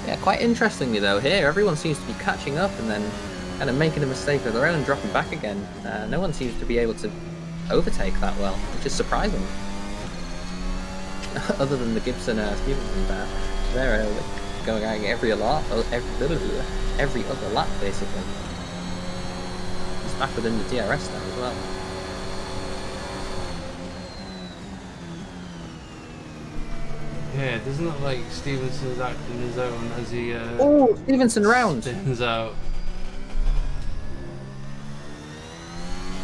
Yeah, quite interestingly though, here everyone seems to be catching up and then kind of making a mistake of their own, dropping back again. No one seems to be able to overtake that well, which is surprising. Other than the Gibson Stevenson there, they're going out every other lap, basically. He's back within the DRS now as well. Yeah, it doesn't look like Stevenson's acting his own as he oh, Stevenson round! Spins out.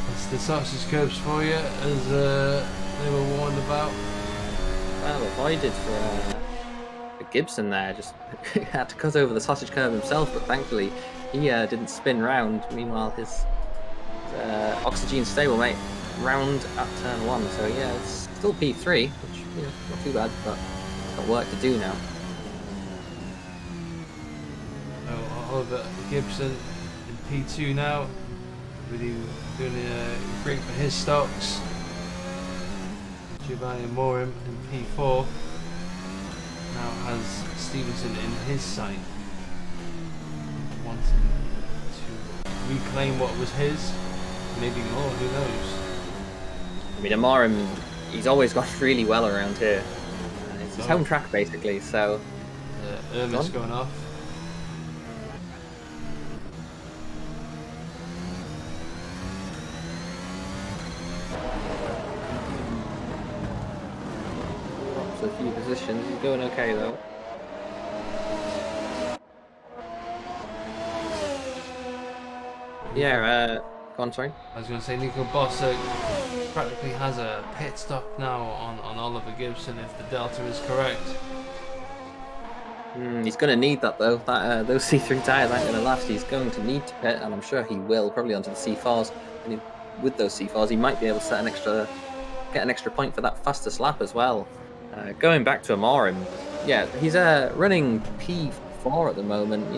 That's the sausage curbs for you, as they were warned about. Well avoided for Gibson there just had to cut over the sausage curve himself, but thankfully he didn't spin round. Meanwhile, his Oxygen stablemate round at turn 1. So yeah, it's still P3, which not too bad, but got work to do now. Oliver Gibson in P2 now, really doing great for his stocks. Giovanni Morim in P4 now has Stevenson in his sight, wanting to reclaim what was his, maybe more, who knows. I mean, Morim, he's always gone really well around here. It's his home track basically, so... Irma's going off. A few positions. He's going okay though. Yeah, go on, sorry. I was going to say Nico Bossa practically has a pit stop now on Oliver Gibson if the delta is correct. He's going to need that though. That those C3 tyres aren't going to last. He's going to need to pit, and I'm sure he will, probably onto the C4s. And with those C4s, he might be able to set get an extra point for that fastest lap as well. Going back to Amorim, yeah, he's running P4 at the moment.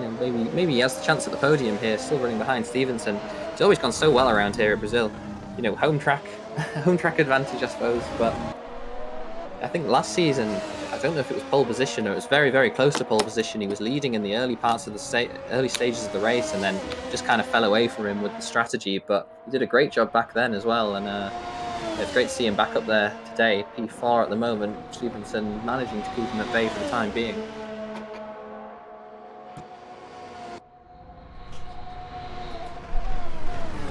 Maybe he has the chance at the podium here, still running behind Stevenson. He's always gone so well around here in Brazil. Home track advantage, I suppose. But I think last season, I don't know if it was pole position or it was very, very close to pole position. He was leading in the early parts of the early stages of the race, and then just kind of fell away from him with the strategy. But he did a great job back then as well, and it's great to see him back up there today. P4 at the moment. Stevenson managing to keep him at bay for the time being.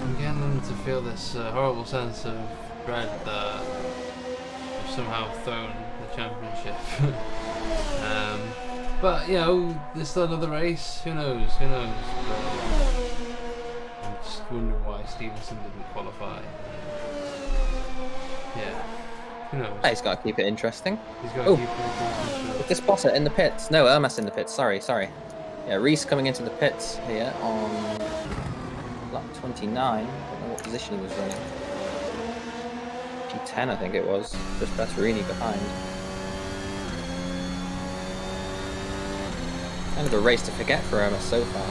I'm beginning to feel this horrible sense of dread that I've somehow thrown the championship. But there's still another race. Who knows? But I'm just wondering why Stevenson didn't qualify. Yeah, who knows? He's got to keep it interesting. He's got to keep it interesting. With this Bossa in the pits. No, Ermas in the pits. Sorry. Yeah, Reese coming into the pits here on lap 29. I don't know what position he was running. P10, I think it was. Just Basserini behind. Kind of a race to forget for Ermas so far.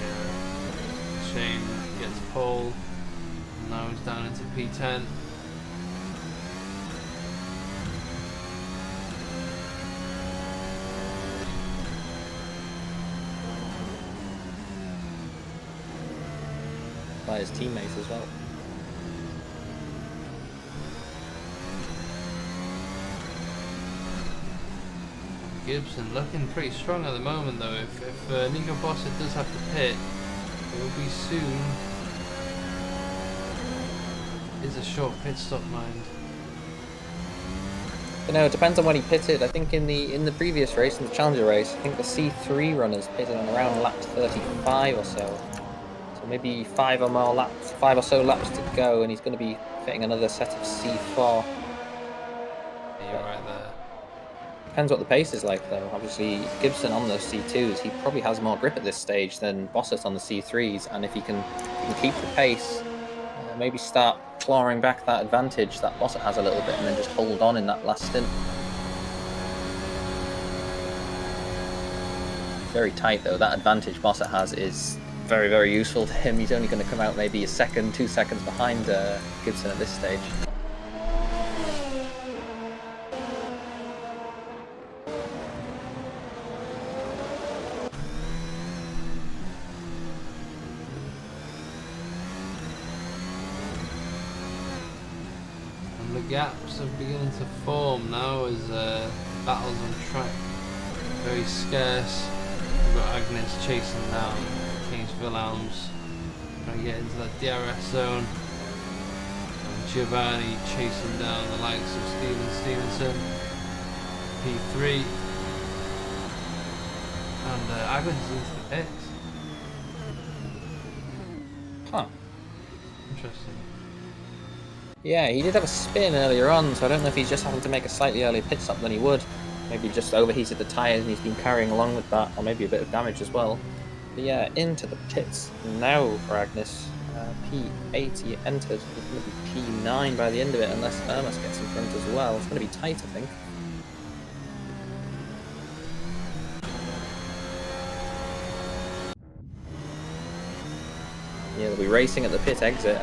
Yeah. Shane gets pole. Now he's down into P10. By his teammates as well. Gibson looking pretty strong at the moment though. If Nico Bossa does have to pit, it will be soon. Is a short pit stop, mind. It depends on when he pitted. I think in the previous race, in the Challenger race, I think the C3 runners pitted on around lap 35 or so. So maybe 5 or so laps to go, and he's going to be fitting another set of C4. Yeah, you're right there. Depends what the pace is like though. Obviously, Gibson on those C2s, he probably has more grip at this stage than Bossett on the C3s, and if he can keep the pace, maybe start clawing back that advantage that Bossett has a little bit, and then just hold on in that last stint. Very tight though. That advantage Bossett has is very, very useful to him. He's only going to come out maybe a second, 2 seconds behind Gibson at this stage. The gaps are beginning to form now as battles on track very scarce. We've got Agnes chasing down Kings Wilhelms, trying to get into that DRS zone, and Giovanni chasing down the likes of Stevenson, P3, and Agnes is into the pits. Huh. Interesting. Yeah, he did have a spin earlier on, so I don't know if he's just having to make a slightly earlier pit stop than he would. Maybe just overheated the tyres and he's been carrying along with that, or maybe a bit of damage as well. But yeah, into the pits now for Agnes. P80 entered. It's going to be P9 by the end of it, unless Ermas gets in front as well. It's going to be tight, I think. Yeah, they'll be racing at the pit exit.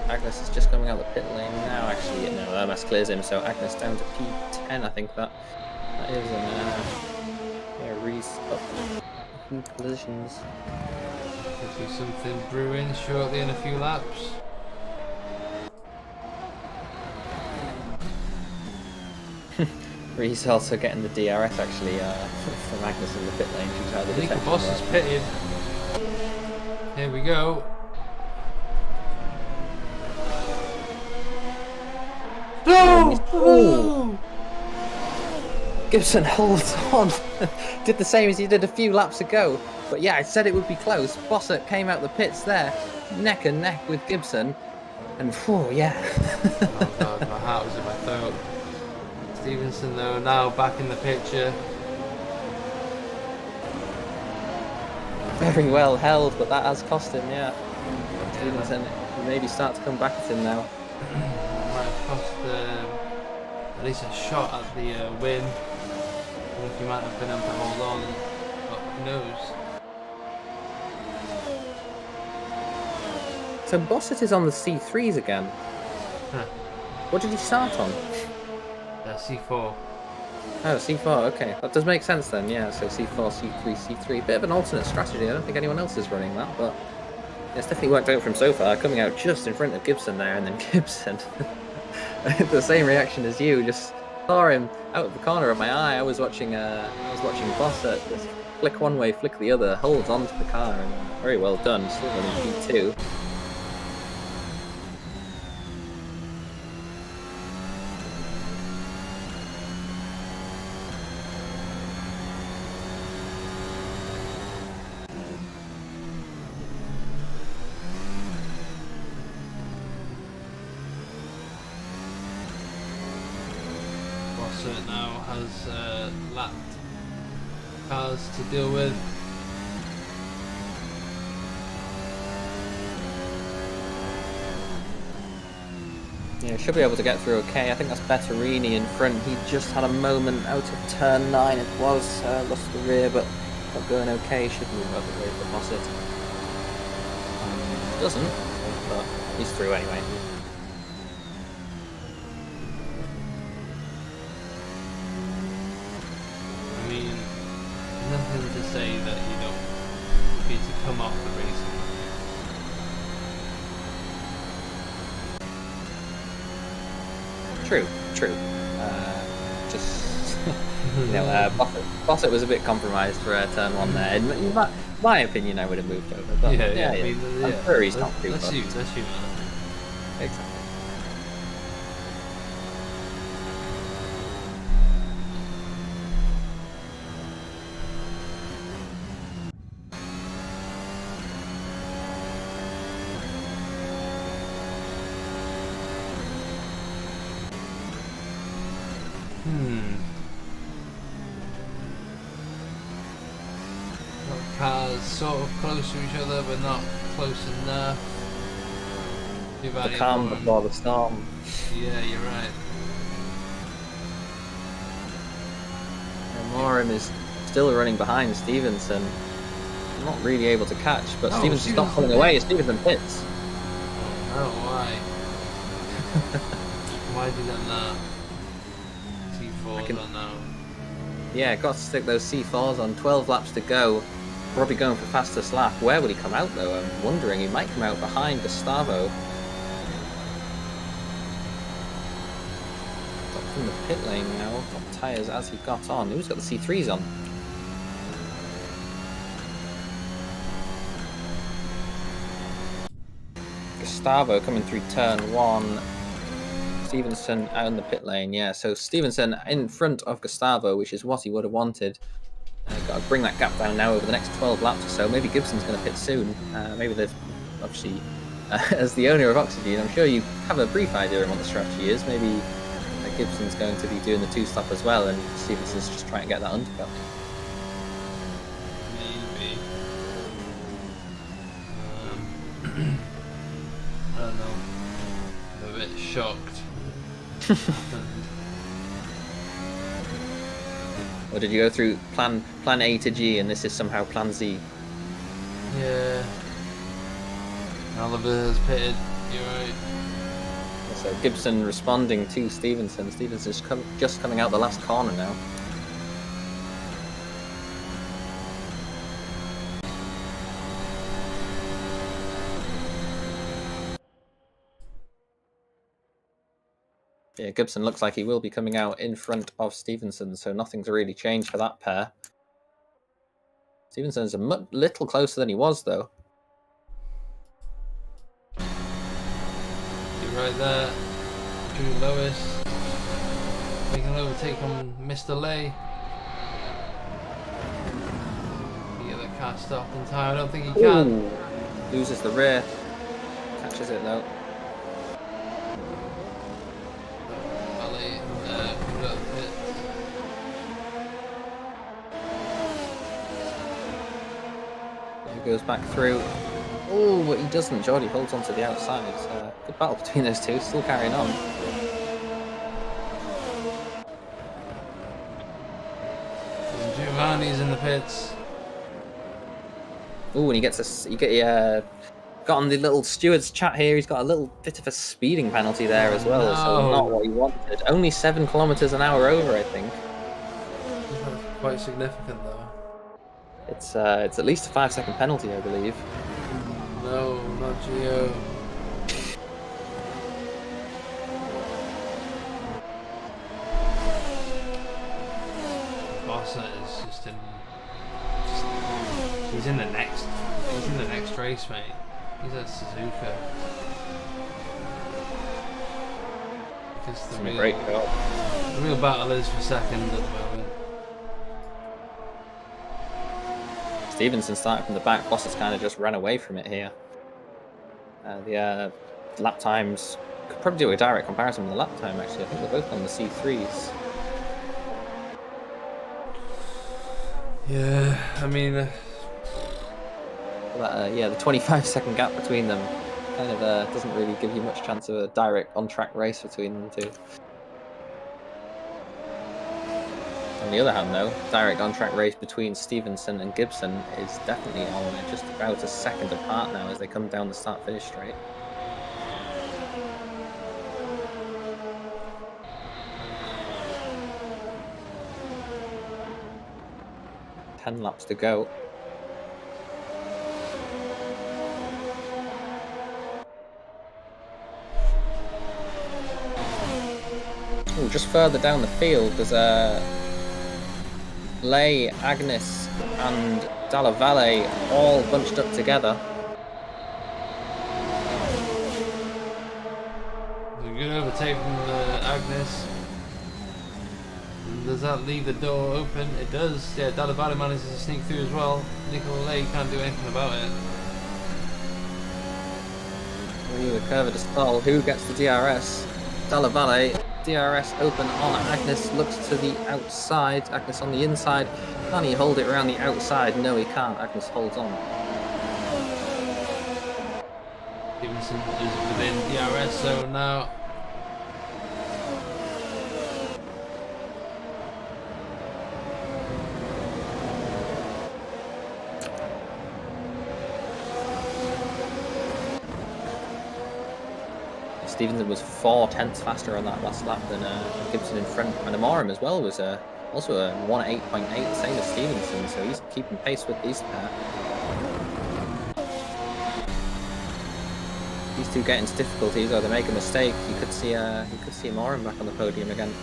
Agnes is just coming out the pit lane now. Actually, no, Ermas clears him, so Agnes down to P10, I think that is. And yeah, Reese up in positions. Could be something brewing shortly in a few laps. Reese also getting the DRS actually from Agnes in the pit lane. She's out of the Nico Boss is pitted. Here we go. No! Oh! Gibson holds on. Did the same as he did a few laps ago. But yeah, I said it would be close. Bossert came out the pits there, neck and neck with Gibson. And whew, yeah. Oh god, my heart was in my throat. Stevenson though, now back in the picture. Very well held, but that has cost him, yeah. Stevenson maybe start to come back at him now. Might have cost at least a shot at the win. I think he might have been able to hold on, but who knows. So Bossett is on the C3s again. Huh. What did he start on? C4. Oh, C4, okay. That does make sense then, yeah. So C4, C3, C3. Bit of an alternate strategy. I don't think anyone else is running that, but it's definitely worked out for him so far. Coming out just in front of Gibson there, and then Gibson, the same reaction as you, just saw him out of the corner of my eye. I was watching Bossett just flick one way, flick the other, holds onto the car, and very well done. Still running P2. Now has lapped cars to deal with. Yeah, should be able to get through okay. I think that's Betterini in front. He just had a moment out of turn 9. It was lost the rear, but not going okay. Should move out the way for Bossett. Doesn't, but he's through anyway. I mean, nothing to say that you don't need to come off the racing. True. Just you know, Bossett was a bit compromised for turn 1 there. In my opinion, I would have moved over. But yeah. I mean, I'm sure he's not too far. Let's shoot. Exactly. Cars sort of close to each other, but not close enough. The calm before the storm. Yeah, you're right. And Morin is still running behind Stevenson. Not really able to catch, but Stevenson's not pulling away. Stevenson pits. Oh, why? Why did that not? C4s on now. Yeah, got to stick those C4s on. 12 laps to go. Probably going for fastest lap. Where will he come out though? I'm wondering. He might come out behind Gustavo. Got in the pit lane now. Got tyres as he got on. Who's got the C3s on? Gustavo coming through turn 1. Stevenson out in the pit lane. Yeah, so Stevenson in front of Gustavo, which is what he would have wanted. Got to bring that gap down now over the next 12 laps or so. Maybe Gibson's going to pit soon. Maybe they've obviously, as the owner of Oxygen, I'm sure you have a brief idea on what the strategy is. Maybe Gibson's going to be doing the two-stop as well, and Stevenson's just trying to get that undercut. Maybe. I don't know. I'm a bit shocked. Or did you go through plan A to G, and this is somehow plan Z? Yeah. Oliver has pitted. You're right. So Gibson responding to Stevenson. Stevenson's just coming out the last corner now. Yeah, Gibson looks like he will be coming out in front of Stevenson, so nothing's really changed for that pair. Stevenson's a little closer than he was, though. You're right there. Drew Lewis. Making an overtake on Mr. Lay. Can he get the car stopped in time? I don't think he can. Ooh. Loses the rear. Catches it, though. Ali, comes out of the pit. He goes back through. Oh, but he doesn't. Jordy holds onto the outside. Good battle between those two. Still carrying on. Giovanni's in the pits. Oh, and he gets got on the little steward's chat here. He's got a little bit of a speeding penalty there as well. So not what he wanted. Only 7 kilometers an hour over, I think. That's quite significant, though. It's at least a 5-second penalty, I believe. No, not Gio. Corsa is just in. He's in the next. He's in the next race, mate. He's at Suzuka. Because the real battle is for second at the moment. Stevenson started from the back. Boss has kind of just ran away from it here. The lap times could probably do a direct comparison with the lap time. Actually, I think they're both on the C3s. Yeah, I mean. Yeah, the 25-second gap between them kind of doesn't really give you much chance of a direct on-track race between them two. On the other hand, though, direct on-track race between Stevenson and Gibson is definitely on just about a second apart now as they come down the start-finish straight. Ten laps to go. Ooh, just further down the field, there's Lay, Agnes, and Dalla Valle all bunched up together. There's a good overtake from Agnes. And does that leave the door open? It does. Yeah, Dalla Valle manages to sneak through as well. Nicola Lay can't do anything about it. Ooh, the curve of the stall. Who gets the DRS? Dalla Valle. DRS open on Agnes, looks to the outside, Agnes on the inside. Can he hold it around the outside? No, he can't. Agnes holds on. Stevenson is within DRS zone now. Stevenson was 4/10 faster on that last lap than Gibson in front. And Amorim as well was also a 1:08.8, same as Stevenson, so he's keeping pace with these pair. These two get into difficulties or they make a mistake. You could see Amorim back on the podium again.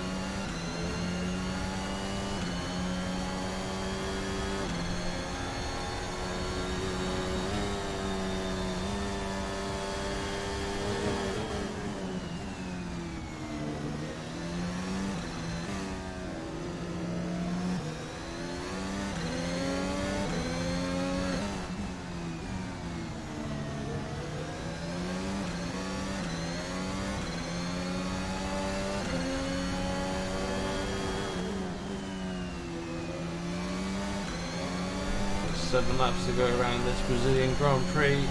7 laps to go around this Brazilian Grand Prix.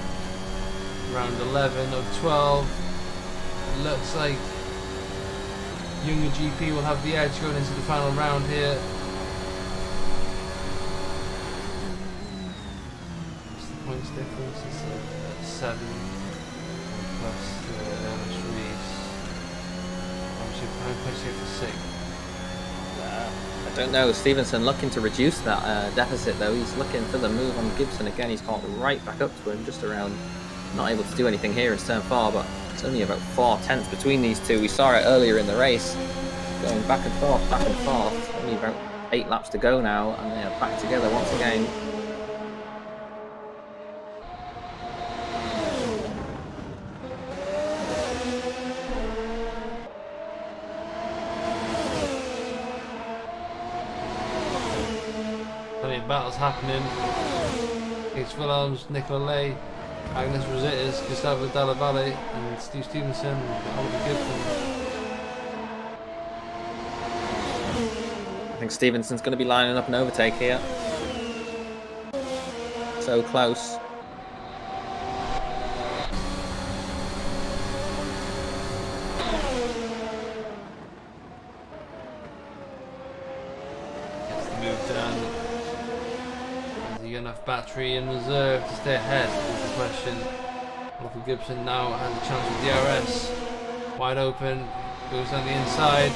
Round 11 of 12. It looks like Younger GP will have the edge going into the final round here. What's the points difference? It's 7 plus Reese. I'm pushing for 6. I don't know. Stevenson looking to reduce that deficit though. He's looking for the move on Gibson again. He's caught right back up to him, just around. Not able to do anything here in turn 4, but it's only about 4 tenths between these two. We saw it earlier in the race, going back and forth, back and forth. Only about 8 laps to go now, and they are back together once again. Plenty of battles happening. It's Wilhelms, Nicola Lay, Agnes Rosittas, Gustavo Dalla Valle, and Steve Stevenson, Oliver Gibson. I think Stevenson's going to be lining up an overtake here. So close. Gets the move done. Has he got enough battery in reserve to stay ahead? Is the question. Oliver Gibson now has a chance with DRS. Wide open, goes down the inside.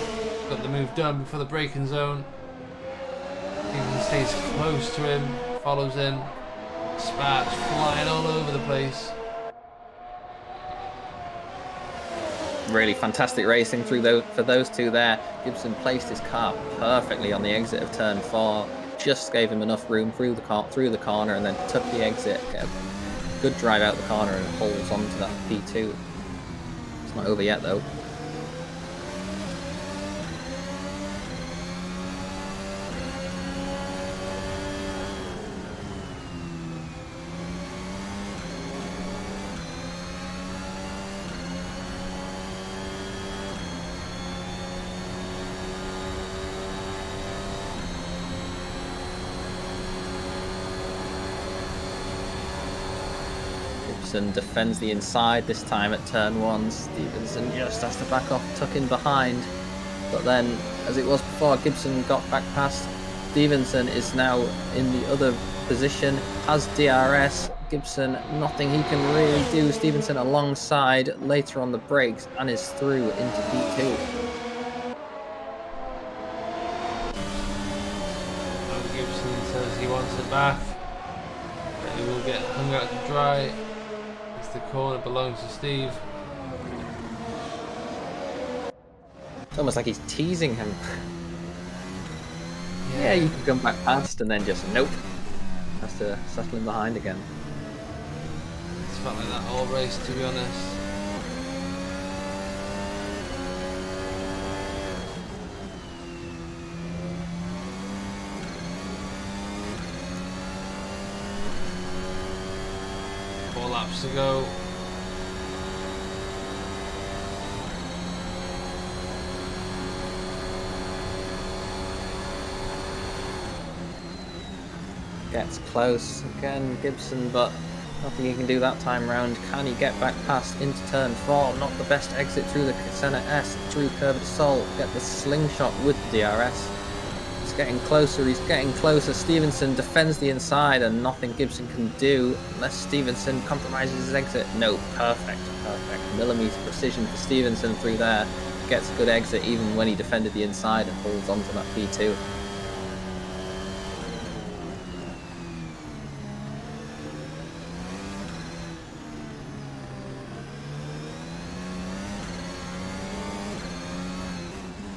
Got the move done before the braking zone. Stevenson stays close to him, follows him. Spats flying all over the place. Really fantastic racing for those two there. Gibson placed his car perfectly on the exit of turn 4. Just gave him enough room through the corner and then took the exit. Get a good drive out the corner and holds on to that P2. It's not over yet though. Defends the inside this time at turn 1. Stevenson just has to back off, tuck in behind. But then, as it was before, Gibson got back past. Stevenson is now in the other position, has DRS. Gibson, nothing he can really do. Stevenson alongside later on the brakes and is through into P2. Gibson says he wants it back, but he will get hung out to dry. The corner belongs to Steve. It's almost like he's teasing him. Yeah, you can come back past and then just nope. Has to settle in behind again. It's felt like that all race, to be honest. Laps to go. Gets close again, Gibson, but nothing he can do that time round. Can he get back past into turn 4? Not the best exit through the Senna S, through Curve de Sol. Get the slingshot with the DRS. He's getting closer, he's getting closer. Stevenson defends the inside and nothing Gibson can do unless Stevenson compromises his exit. No, perfect. Millimeter precision for Stevenson through there. Gets a good exit even when he defended the inside and holds onto that P2.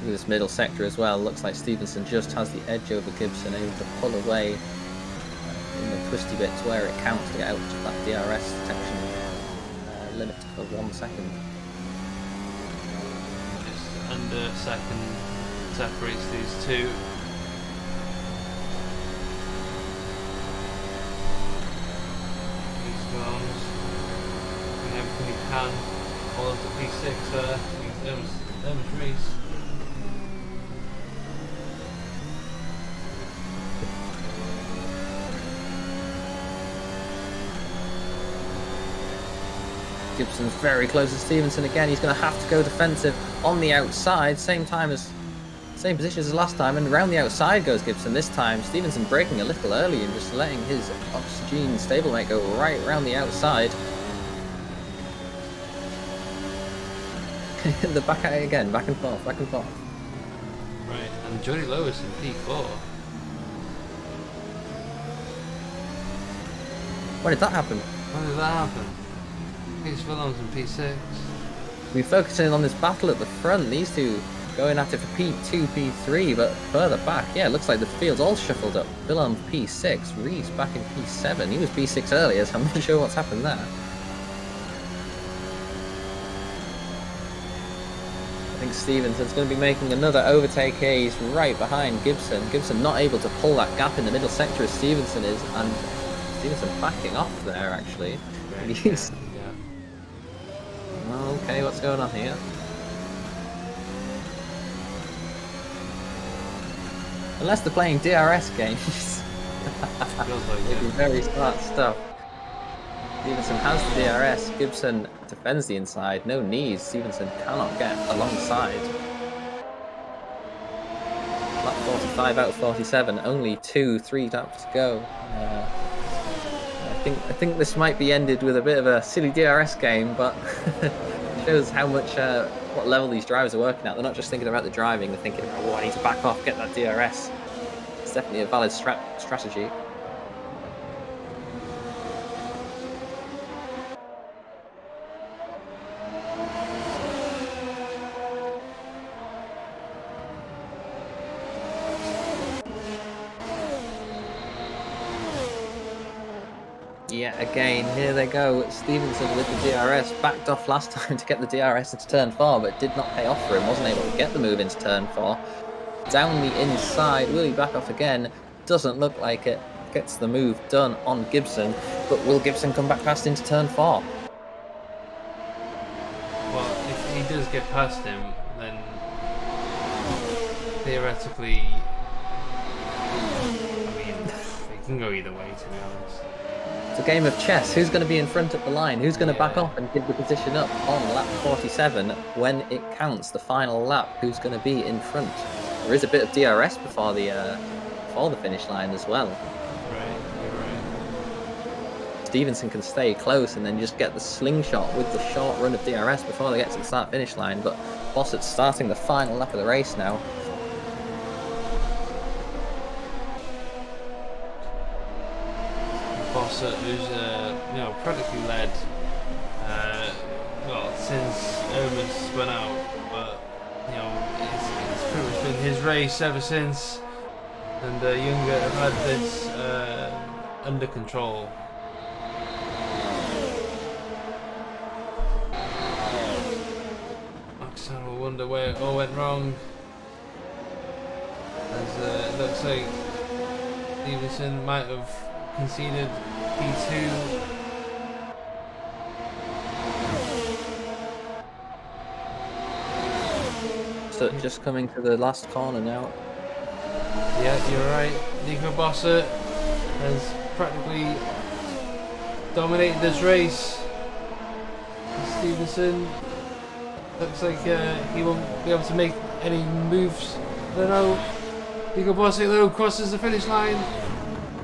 This middle sector as well, looks like Stevenson just has the edge over Gibson, able to pull away in the twisty bits where it counts to get out of that DRS detection limit for 1 second. Just under a second separates these two. He's doing everything he can. Follows the P6 there. He's Reese. Gibson's very close to Stevenson again. He's going to have to go defensive on the outside, same position as last time, and around the outside goes Gibson this time. Stevenson braking a little early and just letting his oxygen stablemate go right around the outside. The back at it again, back and forth, back and forth. Right, and Johnny Lewis in P4. When did that happen? When did that happen? He's Williams in P6. We're focusing on this battle at the front. These two going at it for P2, P3, but further back, yeah, it looks like the field's all shuffled up. Wilhelm P6, Reese back in P7. He was P6 earlier, so I'm not sure what's happened there. I think Stevenson's going to be making another overtake here. He's right behind Gibson. Gibson not able to pull that gap in the middle sector as Stevenson is, and Stevenson backing off there, actually. Right, He's... yeah. Okay, what's going on here? Unless they're playing DRS games. Feels like It'd be it. very smart stuff. Stevenson has the DRS. Gibson defends the inside. No knees. Stevenson cannot get alongside. Lap 45 out of 47. Only 2-3 laps to go. I think this might be ended with a bit of a silly DRS game, but it shows how much what level these drivers are working at. They're not just thinking about the driving. They're thinking about, oh, I need to back off, get that DRS. It's definitely a valid strategy. Yeah, again, here they go. Stevenson with the DRS. Backed off last time to get the DRS into turn 4, but did not pay off for him. Wasn't able to get the move into turn 4. Down the inside, will he back off again? Doesn't look like it. Gets the move done on Gibson, but will Gibson come back fast into turn 4? Well, if he does get past him, then theoretically, I mean, it can go either way, to be honest. It's a game of chess. Who's going to be in front at the line? Who's going to back off and give the position up on lap 47 when it counts, the final lap? Who's going to be in front? There is a bit of DRS before the finish line as well. Right, you're right. Stevenson can stay close and then just get the slingshot with the short run of DRS before they get to the start-finish line, but Bossett's starting the final lap of the race now. Bossett, who's practically led well since Omen's spun out, but it's pretty much been his race ever since, and Younger have had this under control. Maxine will wonder where it all went wrong, as it looks like Stevenson might have conceded P2. So just coming to the last corner now. Yeah, you're right. Nico Bossert has practically dominated this race. Stevenson looks like he won't be able to make any moves. I don't know. Nico Bossert though crosses the finish line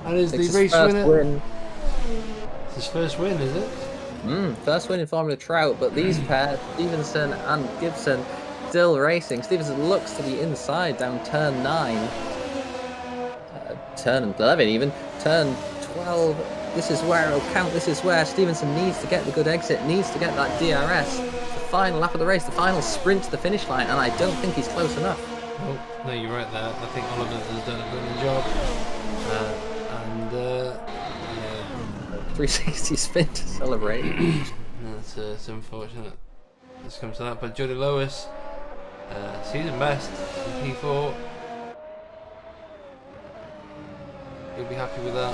and is the race winner. It's his first win, is it? First win in Formula Trout, but these pairs, Stevenson and Gibson, still racing. Stevenson looks to the inside down turn 9. Turn 11 even. Turn 12. This is where it'll count. This is where Stevenson needs to get the good exit, needs to get that DRS. The final lap of the race, the final sprint to the finish line, and I don't think he's close enough. Oh, no, you're right there. I think Oliver has done a good job. 360 spin to celebrate. It's unfortunate this comes to that, but Jody Lewis, season best in P4. He'll be happy with that.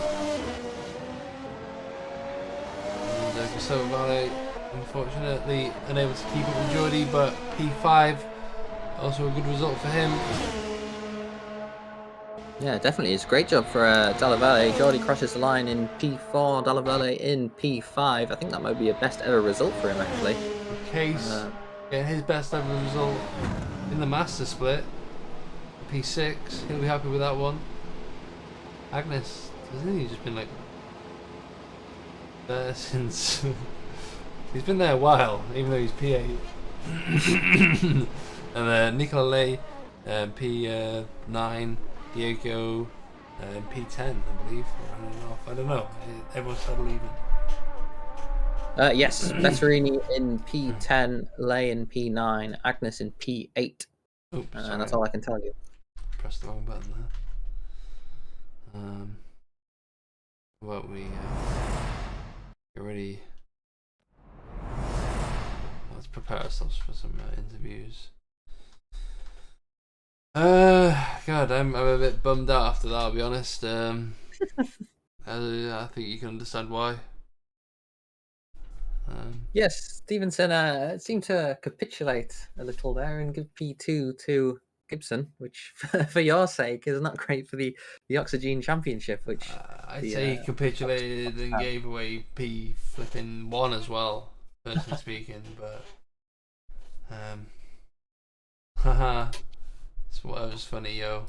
And Gustavo Vale, unfortunately, unable to keep up with Jody, but P5, also a good result for him. Yeah, definitely. It's a great job for Dalla Valle. Jordi crosses the line in P4, Dalla Valle in P5. I think that might be a best ever result for him, actually. Case getting his best ever result in the Master Split. P6, he'll be happy with that one. Agnes, hasn't he just been like there since... he's been there a while, even though he's P8. And Nicola Lay, P9, Diego, P10, I believe. I don't know. Everyone's settled even. Yes, Vetterini in P10, Lay in P9, Agnes in P8. Oops, And that's all I can tell you. Pressed the wrong button there. What we get ready. Let's prepare ourselves for some interviews. God, I'm a bit bummed out after that, I'll be honest. I think you can understand why. Yes, Stevenson seemed to capitulate a little there and give P2 to Gibson, which, for your sake, is not great for the Oxygen Championship. Which I'd say he capitulated and gave away P1 as well, personally speaking. But haha, that was funny, yo.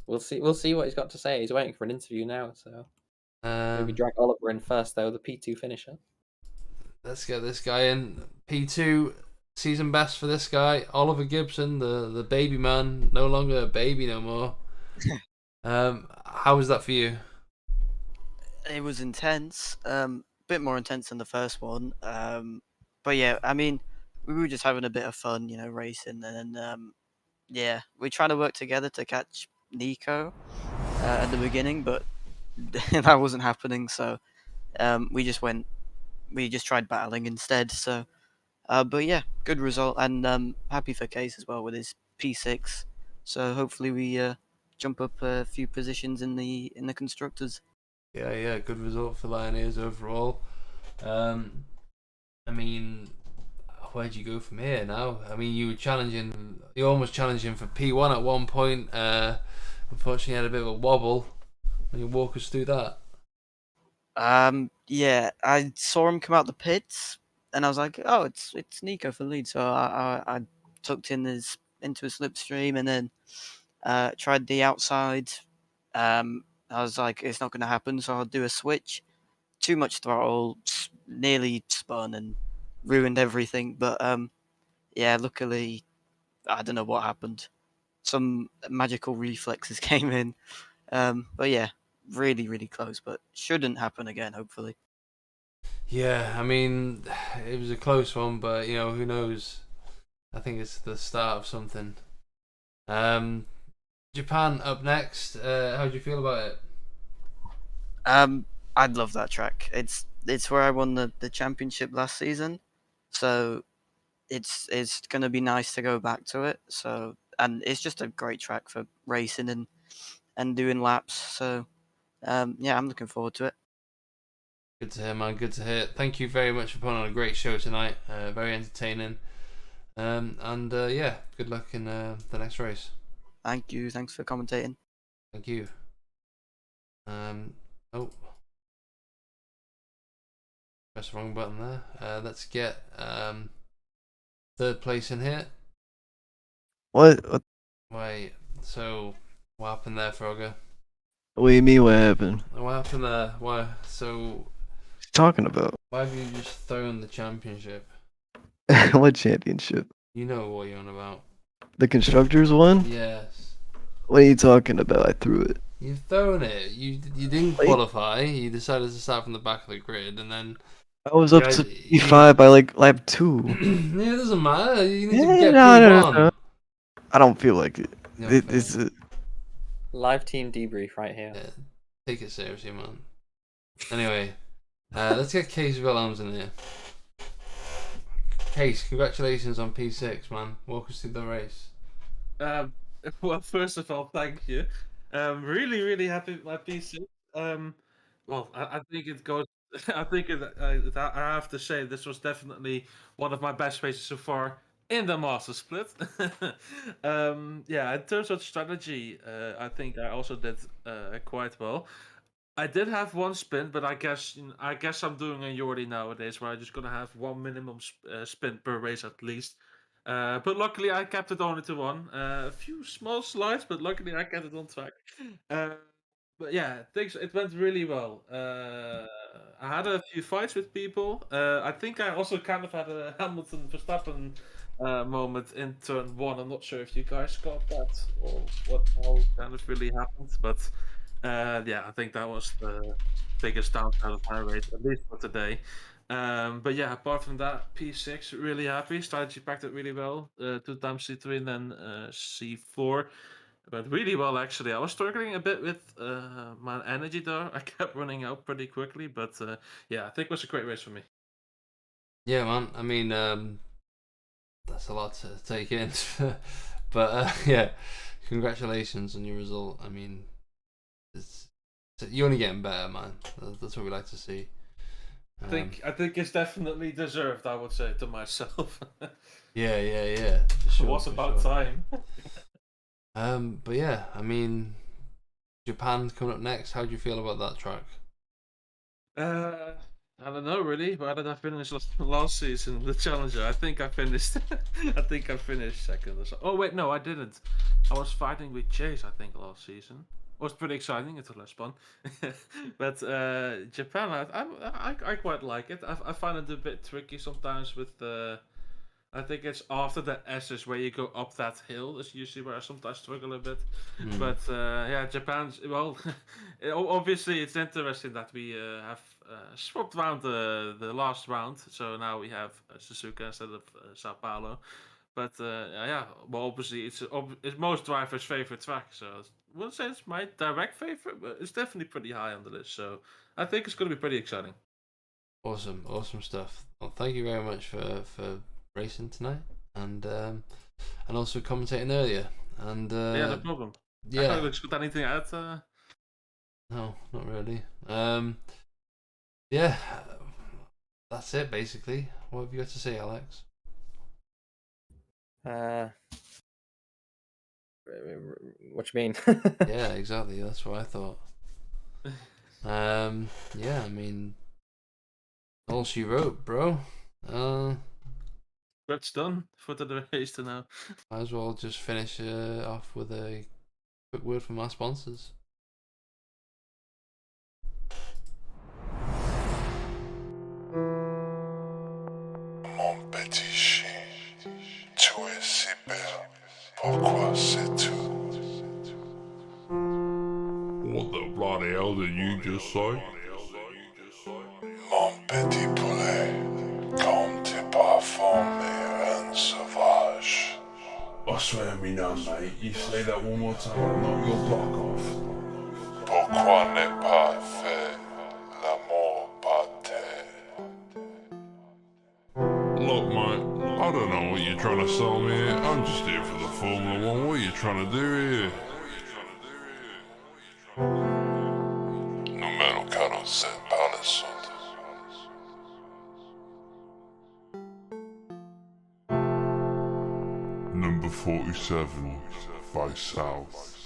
We'll see what he's got to say. He's waiting for an interview now, so maybe drag Oliver in first, though, the P2 finisher. Let's get this guy in. P2 season best for this guy, Oliver Gibson, the baby man, no longer a baby no more. How was that for you? It was intense, bit more intense than the first one. But yeah, I mean, we were just having a bit of fun, racing, and then yeah, we tried to work together to catch Nico at the beginning, but that wasn't happening. So we just tried battling instead. So, but yeah, good result, and happy for Case as well with his P6. So hopefully we jump up a few positions in the constructors. Yeah, good result for Lioneers overall. I mean, where do you go from here now? I mean, you're almost challenging for P1 at one point. Unfortunately, you had a bit of a wobble. Can you walk us through that? Yeah, I saw him come out the pits, and I was like, "Oh, it's Nico for lead." So I tucked into a slipstream, and then tried the outside. I was like, "It's not going to happen," so I'll do a switch. Too much throttle, nearly spun and ruined everything. But yeah, luckily, I don't know what happened. Some magical reflexes came in. But yeah, really, really close, but shouldn't happen again, hopefully. Yeah, I mean, it was a close one, but who knows? I think it's the start of something. Japan up next. How do you feel about it? I'd love that track. It's where I won the championship last season, so it's gonna be nice to go back to it. So, and it's just a great track for racing and doing laps. So, yeah, I'm looking forward to it. Good to hear, man. Good to hear. Thank you very much for putting on a great show tonight. Very entertaining. And yeah, good luck in the next race. Thank you. Thanks for commentating. Thank you. Oh, press the wrong button there. Let's get third place in here. What? Wait, so what happened there, Frogger? What do you mean? What happened? What happened there? Why? So What you talking about? why have you just thrown the championship? What championship? You know what you're on about. The constructors one? Yes. What are you talking about? I threw it. You've thrown it. You didn't Like- qualify. You decided to start from the back of the grid, and then I was up Yeah, to P5 by like lap 2. yeah, it doesn't matter. You need Yeah, to get no. P1. I don't feel like it. Yeah, It's Live team debrief right here. Yeah, take it seriously, man. Anyway, let's get Case Willems in here. Case, congratulations on P6, man. Walk us through the race. Well, first of all, thank you. Really, really happy with my PC. Well, I think it goes. I think I have to say this was definitely one of my best races so far. in the master split. Yeah, in terms of strategy, I think I also did quite well. I did have one spin, but I guess I'm doing a Yordi nowadays, where I just gonna have one minimum spin per race at least. But luckily, I kept it only to one. A few small slides, but luckily I kept it on track. Uh, but yeah, things it went really well. I had a few fights with people. I think I also kind of had a Hamilton Verstappen moment in turn one. I'm not sure if you guys got that or what all kind of really happened, but yeah, I think that was the biggest downside of my race, at least for today. But yeah, apart from that, P6 really happy. Strategy packed it really well. 2 times C3 and then C4. But really well, actually. I was struggling a bit with my energy though. I kept running out pretty quickly, but yeah, I think it was a great race for me. Yeah, man. I mean, that's a lot to take in, but yeah, congratulations on your result. I mean, you're only getting better, man. That's what we like to see. I think it's definitely deserved. I would say to myself. Yeah. For sure, It was for about sure. time. But yeah, I mean, Japan coming up next. How do you feel about that track? I don't know really. Where did I finish last season? The Challenger. I think I finished. I think I finished second or so. Oh wait, no, I didn't. I was fighting with Chase. I think last season. It was pretty exciting until I spun. But Japan, I quite like it. I find it a bit tricky sometimes with the. I think it's after the S's where you go up that hill is usually where I sometimes struggle a bit. But yeah, Japan's well. Obviously, it's interesting that we have swapped around the last round, so now we have Suzuka instead of Sao Paulo. But yeah, well, obviously it's most drivers' favorite track, so I wouldn't say it's my direct favorite, but it's definitely pretty high on the list. So I think it's going to be pretty exciting. Awesome stuff. Well, thank you very much for racing tonight and also commentating earlier. And Yeah, no problem. yeah, Got anything to add? no, not really. Yeah, that's it basically. What have you got to say, Alex? What you mean? Yeah, exactly. That's what I thought. Yeah, I mean, all she wrote, bro. That's done for the race to now. Might as well just finish off with a quick word from our sponsors. Mon petit chien, tu es si belle. Pourquoi sais-tu? What the bloody hell did you just say? Mon petit poulet, comme t'es parfumé and sauvage. I swear me now, mate. You say that one more time, I'll knock your block off. Pourquoi ne pas faire l'amour par terre? Look, mate, I don't know what you're trying to sell me here. I'm just here for the Formula 1. What are you trying to do here? Numéro 47 par le centre. Number 47, by South.